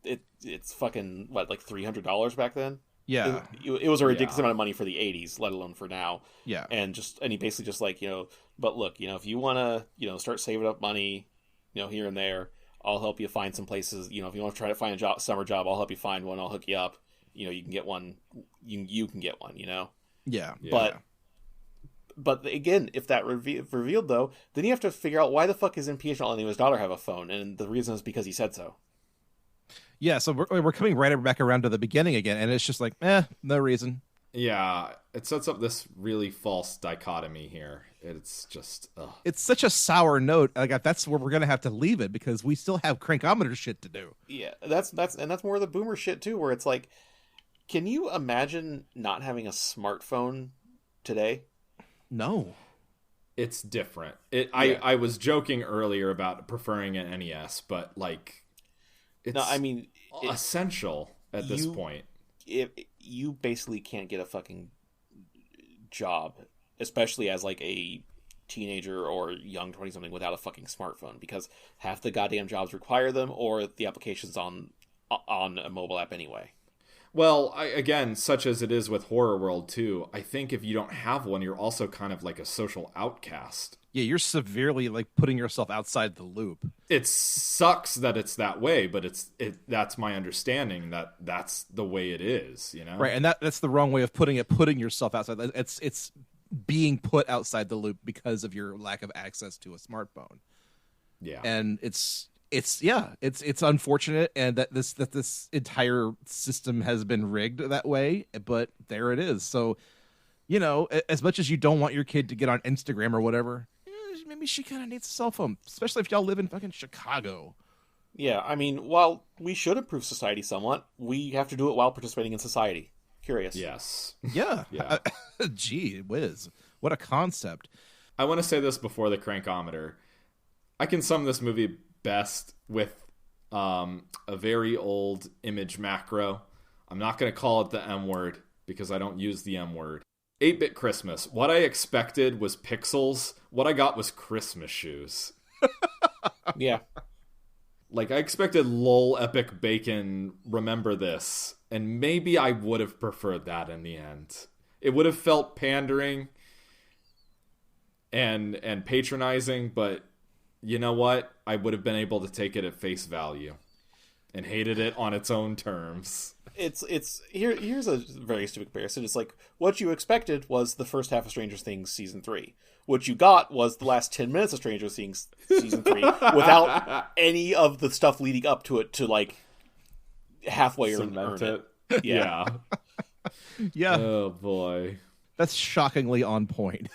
it's fucking what, like $300 back then. Yeah, it was a ridiculous amount of money for the 80s, let alone for now. Yeah, and he basically just like, you know, but look, you know, if you want to, you know, start saving up money, you know, here and there, I'll help you find some places. You know, if you want to try to find a summer job, I'll help you find one. I'll hook you up. You know, you can get one. You can get one. You know. Yeah. But again, if that revealed though, then you have to figure out why the fuck is NPH not letting his daughter have a phone, and the reason is because he said so. Yeah, so we're coming right back around to the beginning again, and it's just like, no reason. Yeah, it sets up this really false dichotomy here. It's just... It's such a sour note. Like, that's where we're going to have to leave it, because we still have crankometer shit to do. Yeah, that's more of the boomer shit, too, where it's like, can you imagine not having a smartphone today? No. It's different. I was joking earlier about preferring an NES, but, like... It's essential at this point. You basically can't get a fucking job, especially as like a teenager or young 20-something, without a fucking smartphone, because half the goddamn jobs require them, or the application's on a mobile app anyway. Well, again, such as it is with Horror World too, I think if you don't have one, you're also kind of like a social outcast. Yeah, you're severely like putting yourself outside the loop. It sucks that it's that way, but that's my understanding that that's the way it is, you know? Right, and that's the wrong way of putting it, putting yourself outside. It's being put outside the loop because of your lack of access to a smartphone. Yeah. And it's unfortunate, and that this entire system has been rigged that way, but there it is. So, you know, as much as you don't want your kid to get on Instagram or whatever, maybe she kind of needs a cell phone, especially if y'all live in fucking Chicago. Yeah, I mean, while we should improve society somewhat, we have to do it while participating in society. Curious. Yes. Yeah. Yeah. Gee whiz. What a concept. I want to say this before the crankometer. I can sum this movie best with a very old image macro. I'm not going to call it the M word because I don't use the M word. 8-bit Christmas. What I expected was pixels. What I got was Christmas shoes. Yeah. Like, I expected lol epic bacon, remember this. And maybe I would have preferred that in the end. It would have felt pandering and patronizing, but you know what? I would have been able to take it at face value and hated it on its own terms. Here's a very stupid comparison. It's like, what you expected was the first half of Stranger Things season 3. What you got was the last 10 minutes of Stranger Things season 3 without any of the stuff leading up to it to like halfway earn it. Yeah. Yeah. Oh boy. That's shockingly on point.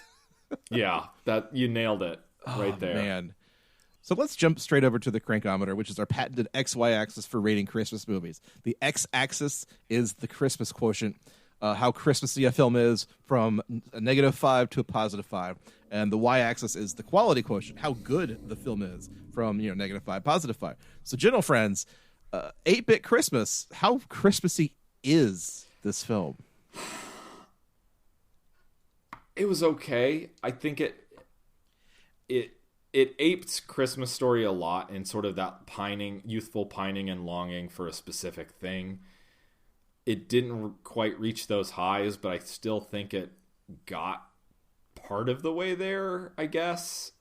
Yeah, that you nailed it right there. Man. So let's jump straight over to the crankometer, which is our patented XY axis for rating Christmas movies. The X axis is the Christmas quotient, how Christmassy a film is, from a -5 to a +5, and the Y axis is the quality quotient, how good the film is, from -5, +5. So, gentle friends, 8-bit Christmas, how Christmassy is this film? It was okay. I think it aped Christmas Story a lot in sort of that youthful pining and longing for a specific thing. It didn't quite reach those highs, but I still think it got part of the way there, I guess.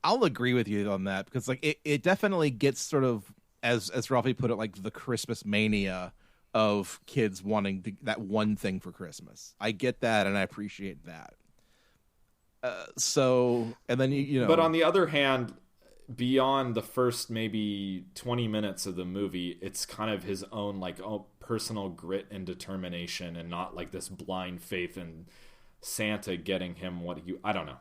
I'll agree with you on that, because like it definitely gets sort of, as Ralphie put it, like the Christmas mania of kids wanting that one thing for Christmas. I get that, and I appreciate that. And then you know, but on the other hand, beyond the first maybe 20 minutes of the movie, it's kind of his own personal grit and determination, and not like this blind faith in Santa getting him I don't know.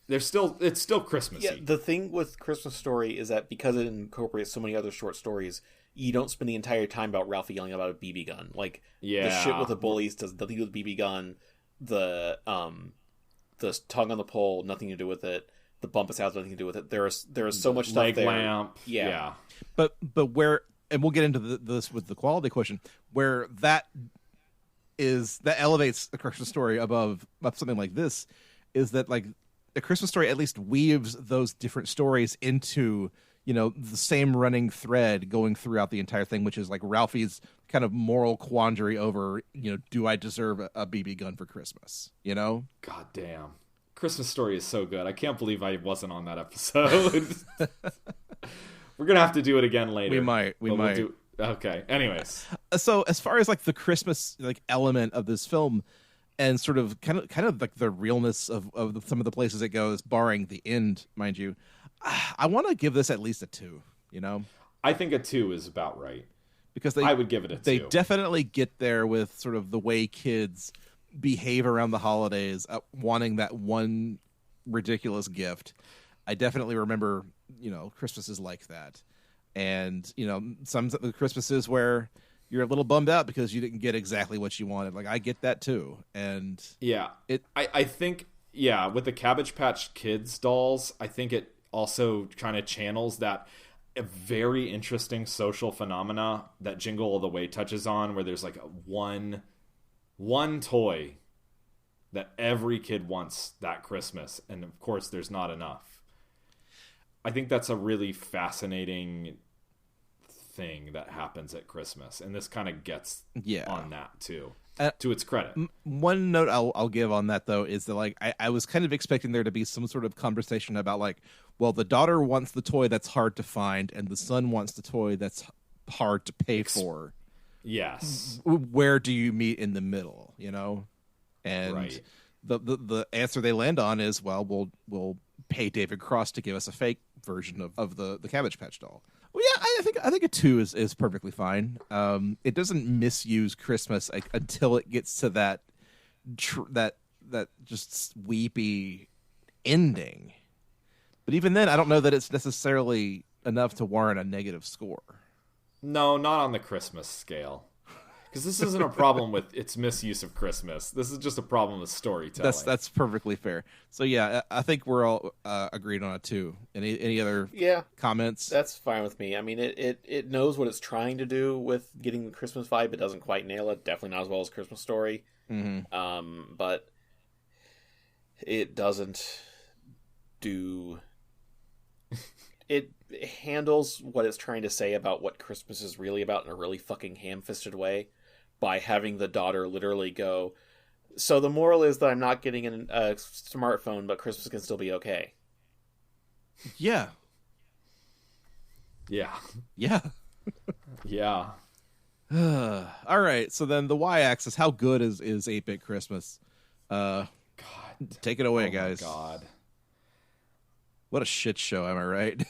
It's still Christmassy. Yeah, the thing with Christmas Story is that because it incorporates so many other short stories, you don't spend the entire time about Ralphie yelling about a BB gun. Like, the shit with the bullies does nothing to do with BB gun. The tongue on the pole, nothing to do with it. The bumpus house, nothing to do with it. There is so much stuff there. Lamp. Yeah. But where, and we'll get into this with the quality question, where that elevates the Christmas Story above something like this, is that like the Christmas Story at least weaves those different stories into, you know, the same running thread going throughout the entire thing, which is like Ralphie's kind of moral quandary over, you know, do I deserve a BB gun for Christmas? You know? God damn. Christmas Story is so good. I can't believe I wasn't on that episode. We're going to have to do it again later. We might. Okay. Anyways. So as far as like the Christmas like element of this film, and sort of kind of like the realness of some of the places it goes, barring the end, mind you, I want to give this at least a 2, you know? I think a 2 is about right. Because I would give it a 2. They definitely get there with sort of the way kids behave around the holidays, wanting that one ridiculous gift. I definitely remember, you know, Christmases like that. And, you know, some Christmases where you're a little bummed out because you didn't get exactly what you wanted. Like, I get that too. And yeah, I think, yeah, with the Cabbage Patch Kids dolls, I think it also kind of channels that a very interesting social phenomena that Jingle All the Way touches on, where there's like one toy that every kid wants that Christmas, and of course there's not enough. I think that's a really fascinating thing that happens at Christmas, and this kind of gets on that too, to its credit. One note I'll give on that though is that like I was kind of expecting there to be some sort of conversation about like, well, the daughter wants the toy that's hard to find, and the son wants the toy that's hard to pay for. Yes. Where do you meet in the middle, you know? And the answer they land on is, well, we'll pay David Cross to give us a fake version of the Cabbage Patch doll. Well, yeah, I think a 2 is perfectly fine. It doesn't misuse Christmas until it gets to that just weepy ending. But even then, I don't know that it's necessarily enough to warrant a negative score. No, not on the Christmas scale. Because this isn't a problem with its misuse of Christmas. This is just a problem with storytelling. That's perfectly fair. So yeah, I think we're all agreed on a 2. Any other comments? That's fine with me. I mean, it knows what it's trying to do with getting the Christmas vibe. It doesn't quite nail it. Definitely not as well as Christmas Story. Mm-hmm. But it doesn't do... It handles what it's trying to say about what Christmas is really about in a really fucking ham-fisted way by having the daughter literally go, so the moral is that I'm not getting a smartphone, but Christmas can still be okay. Yeah. Yeah. Yeah. Yeah. All right, so then the y-axis, how good is 8-Bit Christmas? God. Take it away, guys. My God. What a shit show, am I right?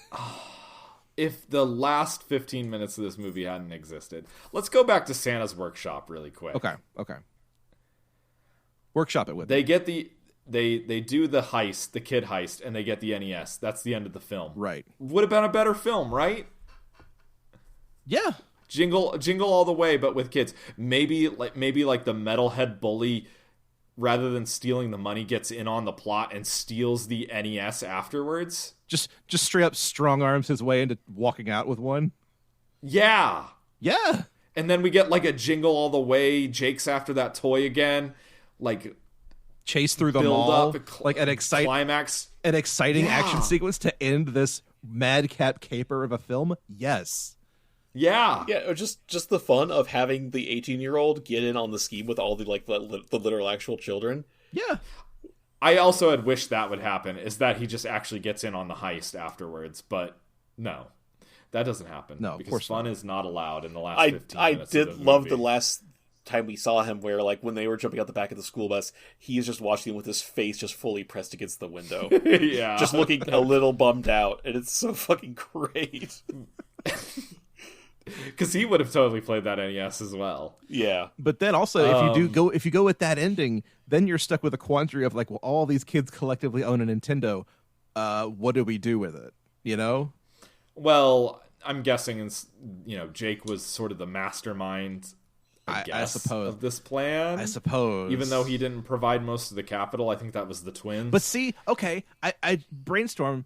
If the last 15 minutes of this movie hadn't existed. Let's go back to Santa's workshop really quick. Okay. Workshop it with They get they do the heist, the kid heist, and they get the NES. That's the end of the film. Right. Would have been a better film, right? Yeah. Jingle All the Way, but with kids. Maybe like the metalhead bully, rather than stealing the money, gets in on the plot and steals the NES afterwards. Just straight up strong arms his way into walking out with one. Yeah. Yeah. And then we get like a Jingle All the Way, Jake's after that toy again, like chase through the mall, like an climax. an exciting action sequence to end this madcap caper of a film? Yes. Yeah. Yeah, or just the fun of having the 18-year-old get in on the scheme with all the the literal actual children. Yeah. I also had wished that would happen, is that he just actually gets in on the heist afterwards, but no. That doesn't happen. No, of because course fun not. is not allowed in the last 15 I minutes did of the love movie. the last time we saw him where, like, when they were jumping out the back of the school bus, he is just watching him with his face just fully pressed against the window. Yeah. Just looking a little bummed out, and it's so fucking great. Because he would have totally played that NES as well. Yeah. But then also, if you go with that ending, then you're stuck with a quandary of like, well, all these kids collectively own a Nintendo. What do we do with it? You know? Well, I'm guessing, Jake was sort of the mastermind, I suppose, of this plan. I suppose. Even though he didn't provide most of the capital, I think that was the twins. But see, okay, I brainstorm.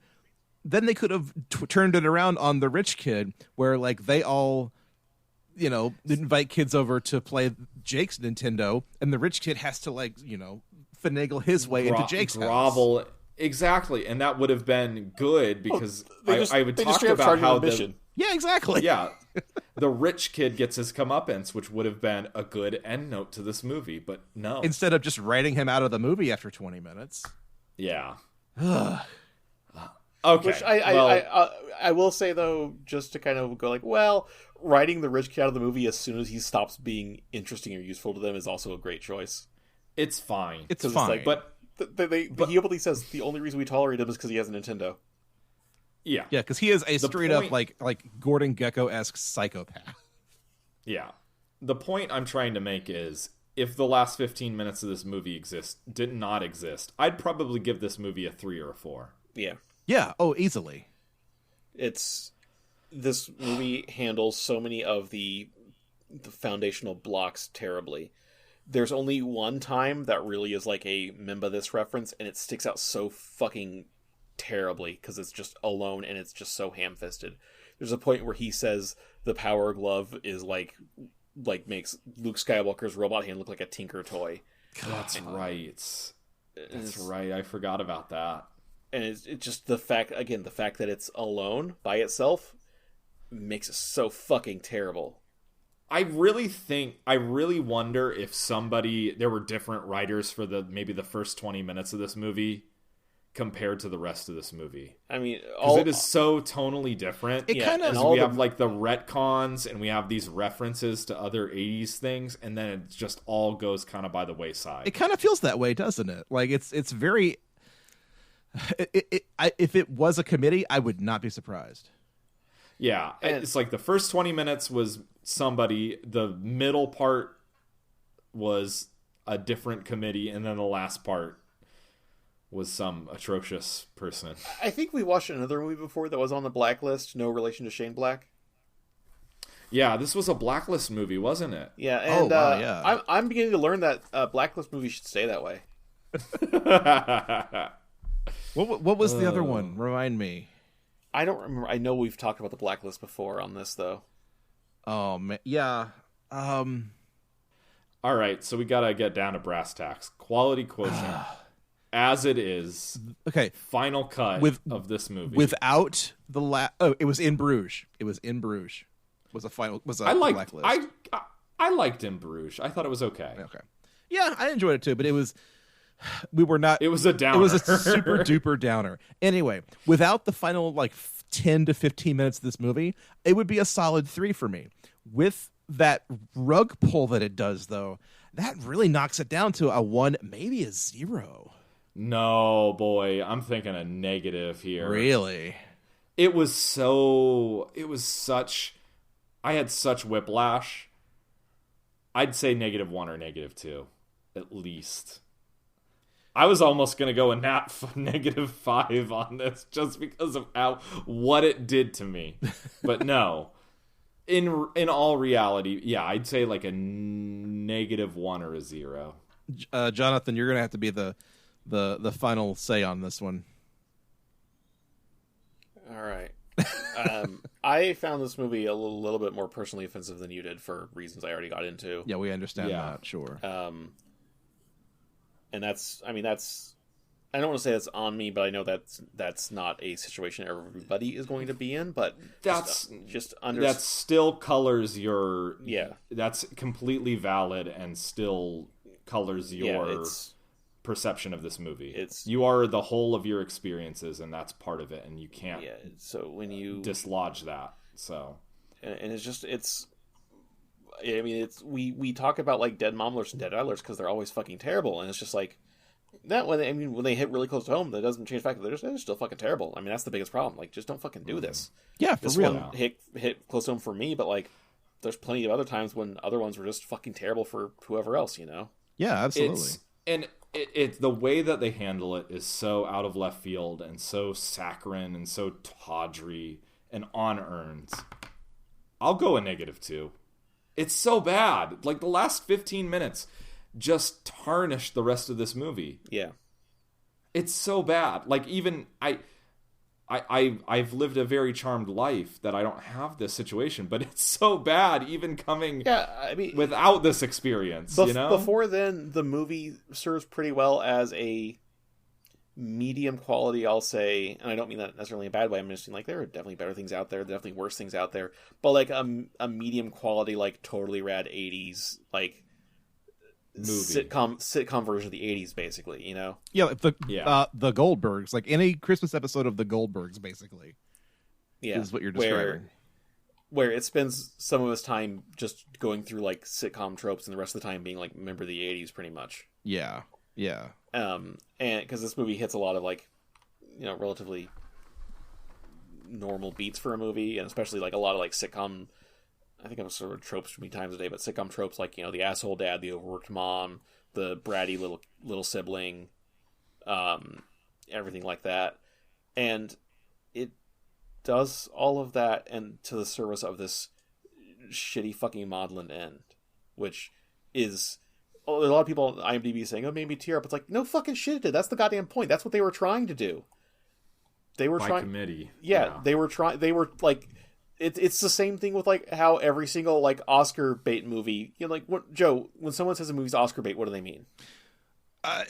Then they could have turned it around on the rich kid, where like they all, invite kids over to play Jake's Nintendo, and the rich kid has to finagle his way into Jake's grovel. house. Exactly, and that would have been good because I would they talk just about how mission. Yeah, exactly. Yeah, the rich kid gets his comeuppance, which would have been a good end note to this movie, but no. Instead of just writing him out of the movie after 20 minutes. Yeah. Okay. Which I will say, though, just to kind of go like, well, writing the rich kid out of the movie as soon as he stops being interesting or useful to them is also a great choice. It's fine. It's fine. But he openly says the only reason we tolerate him is because he has a Nintendo. yeah. Yeah, because he is a straight up like Gordon Gekko-esque psychopath. Yeah. The point I'm trying to make is, if the last 15 minutes of this movie did not exist, I'd probably give this movie a 3 or a 4. Yeah. Yeah, easily. This movie handles so many of the foundational blocks terribly. There's only one time that really is like a Memba This reference, and it sticks out so fucking terribly because it's just alone and it's just so ham-fisted. There's a point where he says the power glove is like makes Luke Skywalker's robot hand look like a Tinker toy. That's right. That's right. I forgot about that. And it's just the fact that it's alone by itself makes it so fucking terrible. I really wonder if there were different writers for maybe the first 20 minutes of this movie compared to the rest of this movie. I mean, because it is so tonally different. It kind of, we have like the retcons and we have these references to other 80s things, and then it just all goes kind of by the wayside. It kind of feels that way, doesn't it? Like it's very. If it was a committee, I would not be surprised. Yeah, it's like the first 20 minutes was somebody, the middle part was a different committee, and then the last part was some atrocious person. I think we watched another movie before that was on the blacklist, no relation to Shane Black. Yeah, this was a Blacklist movie, wasn't it? Yeah, and yeah. I'm beginning to learn that Blacklist movies should stay that way. What was the other one? Remind me. I don't remember. I know we've talked about the Blacklist before on this, though. Oh, man. Yeah. All right, so we gotta get down to brass tacks. Quality quotient, as it is. Okay. Final cut of this movie. Without the it was in Bruges. It was in Bruges. Blacklist. I liked In Bruges. I thought it was okay. Okay. Yeah, I enjoyed it too, but it was. We were not. It was a downer. It was a super duper downer. Anyway, without the final 10 to 15 minutes of this movie, it would be a solid 3 for me. With that rug pull that it does, though, that really knocks it down to a 1, maybe a 0. No, boy, I'm thinking a negative here. Really? It was such. I had such whiplash. I'd say -1 or -2, at least. I was almost going to go a -5 on this just because of what it did to me. But no. In all reality, yeah, I'd say like a -1 or a 0. Jonathan, you're going to have to be the final say on this one. All right. I found this movie a little bit more personally offensive than you did for reasons I already got into. Yeah, we understand that, sure. And that's I don't want to say that's on me, but I know that's not a situation everybody is going to be in. But That's that still colors your Yeah. That's completely valid and still colors your perception of this movie. You are the whole of your experiences, and that's part of it, and you can't. Yeah. So when you dislodge that, and we talk about like dead mom alerts and dead alerts because they're always fucking terrible, and it's just like that when they hit really close to home, that doesn't change the fact that they're still fucking terrible. I mean, that's the biggest problem. Like, just don't fucking do this. Yeah, for this real. One hit close to home for me, but like, there's plenty of other times when other ones were just fucking terrible for whoever else, you know? Yeah, absolutely. It's the way that they handle it is so out of left field and so saccharine and so tawdry and unearned. I'll go a -2. It's so bad. Like, the last 15 minutes just tarnished the rest of this movie. Yeah. It's so bad. Like, even I've lived a very charmed life that I don't have this situation, but it's so bad even coming without this experience, you know? Before then, the movie serves pretty well as a medium quality, I'll say, and I don't mean that necessarily in a bad way. I'm just saying, like, there are definitely better things out there, definitely worse things out there, but like a medium quality, like, totally rad 80s, like, movie. Sitcom version of the 80s, basically, you know? Yeah, like the Goldbergs, like any Christmas episode of the Goldbergs, basically. Yeah, is what you're describing. Where it spends some of its time just going through like sitcom tropes, and the rest of the time being like, remember the 80s, pretty much. Yeah. And because this movie hits a lot of like, you know, relatively normal beats for a movie, and especially like a lot of like sitcom. I think I'm sort of tropes too many times a day, but sitcom tropes like, you know, the asshole dad, the overworked mom, the bratty little sibling, everything like that, and it does all of that and to the service of this shitty fucking maudlin end, which is a lot of people on IMDb saying, "Oh, maybe tear up." It's like, no fucking shit it did. That's the goddamn point. That's what they were trying to do. They were trying. Committee. Yeah, they were trying. They were like. It's the same thing with like how every single like Oscar bait movie, you know, like Joe, when someone says a movie's Oscar bait, what do they mean?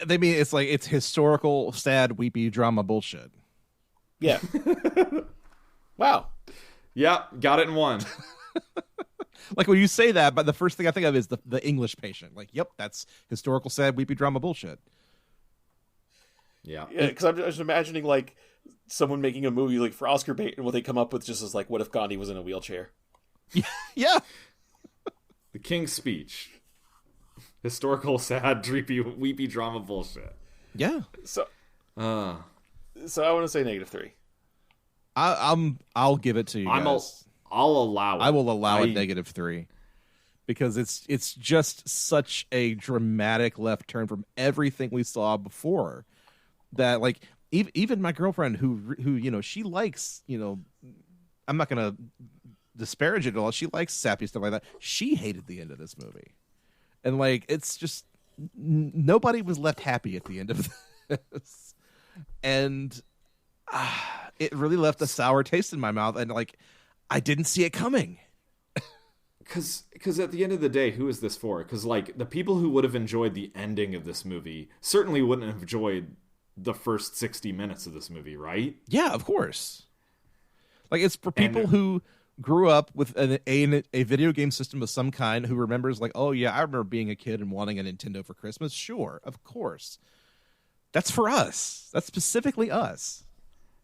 They mean it's like it's historical, sad, weepy drama bullshit. Yeah. Wow. Yeah, got it in one. Like when you say that, but the first thing I think of is the English Patient. Like, yep, that's historical, sad, weepy drama bullshit. Yeah, because I'm just imagining like someone making a movie like for Oscar bait, and what they come up with just is like, what if Gandhi was in a wheelchair? Yeah. The King's Speech. Historical, sad, weepy drama bullshit. Yeah. So I want to say -3. I'll give it to you guys. I'll allow it. I will allow a -3 because it's just such a dramatic left turn from everything we saw before that, like, even my girlfriend who you know, she likes, you know, I'm not gonna disparage it at all, she likes sappy stuff like that. She hated the end of this movie, and like, it's just nobody was left happy at the end of this, and it really left a sour taste in my mouth, and like, I didn't see it coming. Because at the end of the day, who is this for? Because like, the people who would have enjoyed the ending of this movie certainly wouldn't have enjoyed the first 60 minutes of this movie, right? Yeah, of course. Like, it's for people who grew up with a video game system of some kind, who remembers like, oh yeah, I remember being a kid and wanting a Nintendo for Christmas. Sure, of course. That's for us. That's specifically us.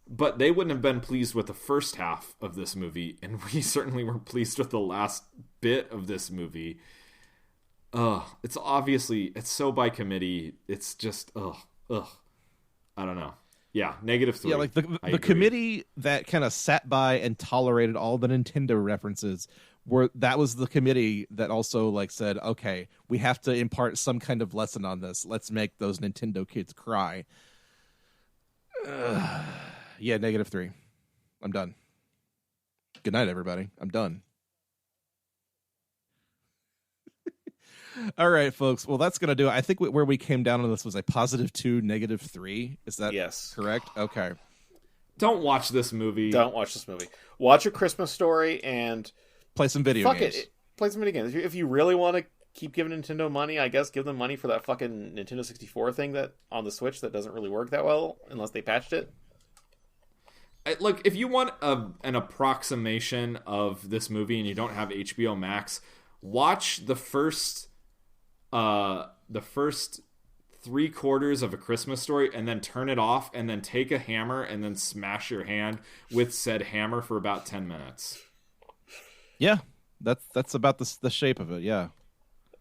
But they wouldn't have been pleased with the first half of this movie, and we certainly weren't pleased with the last bit of this movie. It's obviously, it's so by committee. It's just, I don't know. Yeah, -3. Yeah, like the committee that kind of sat by and tolerated all the Nintendo references, that was the committee that also like said, okay, we have to impart some kind of lesson on this. Let's make those Nintendo kids cry. Yeah, -3. I'm done. Good night, everybody. I'm done. All right, folks. Well, that's going to do it. I think where we came down on this was a +2, -3. Is that correct? Okay. Don't watch this movie. Don't watch this movie. Watch A Christmas Story and play some video games. Play some video games. If you really want to keep giving Nintendo money, I guess give them money for that fucking Nintendo 64 thing that on the Switch that doesn't really work that well unless they patched it. Look, if you want an approximation of this movie and you don't have HBO Max, watch the first 3/4 of A Christmas Story and then turn it off and then take a hammer and then smash your hand with said hammer for about 10 minutes. Yeah, that's about the shape of it, yeah.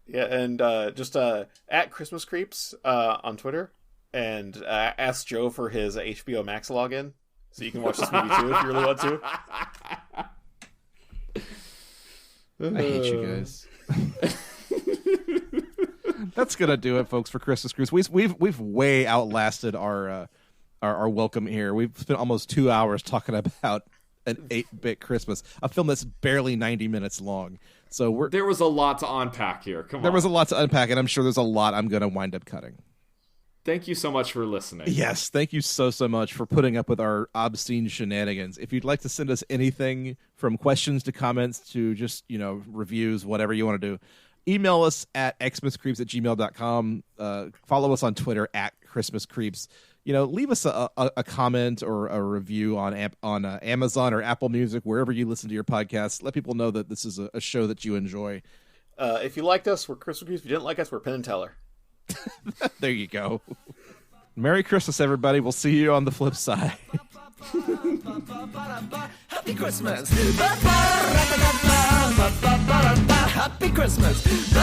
Yeah, and just at Christmas Creeps on Twitter, and ask Joe for his HBO Max login, so you can watch this movie too if you really want to. I hate you guys. That's gonna do it, folks, for Christmas Cruise. We've way outlasted our welcome here. We've spent almost 2 hours talking about an 8-bit Christmas, a film that's barely 90 minutes long. So there was a lot to unpack here. There was a lot to unpack, and I'm sure there's a lot I'm going to wind up cutting. Thank you so much for listening. Yes, thank you so much for putting up with our obscene shenanigans. If you'd like to send us anything from questions to comments to just, reviews, whatever you want to do, email us at xmascreeps@gmail.com. Follow us on Twitter at ChristmasCreeps. Leave us a comment or a review on Amazon or Apple Music, wherever you listen to your podcasts. Let people know that this is a show that you enjoy. If you liked us, we're Christmas Creeps. If you didn't like us, we're Penn and Teller. There you go. Merry Christmas, everybody. We'll see you on the flip side. Happy Christmas. Happy Christmas.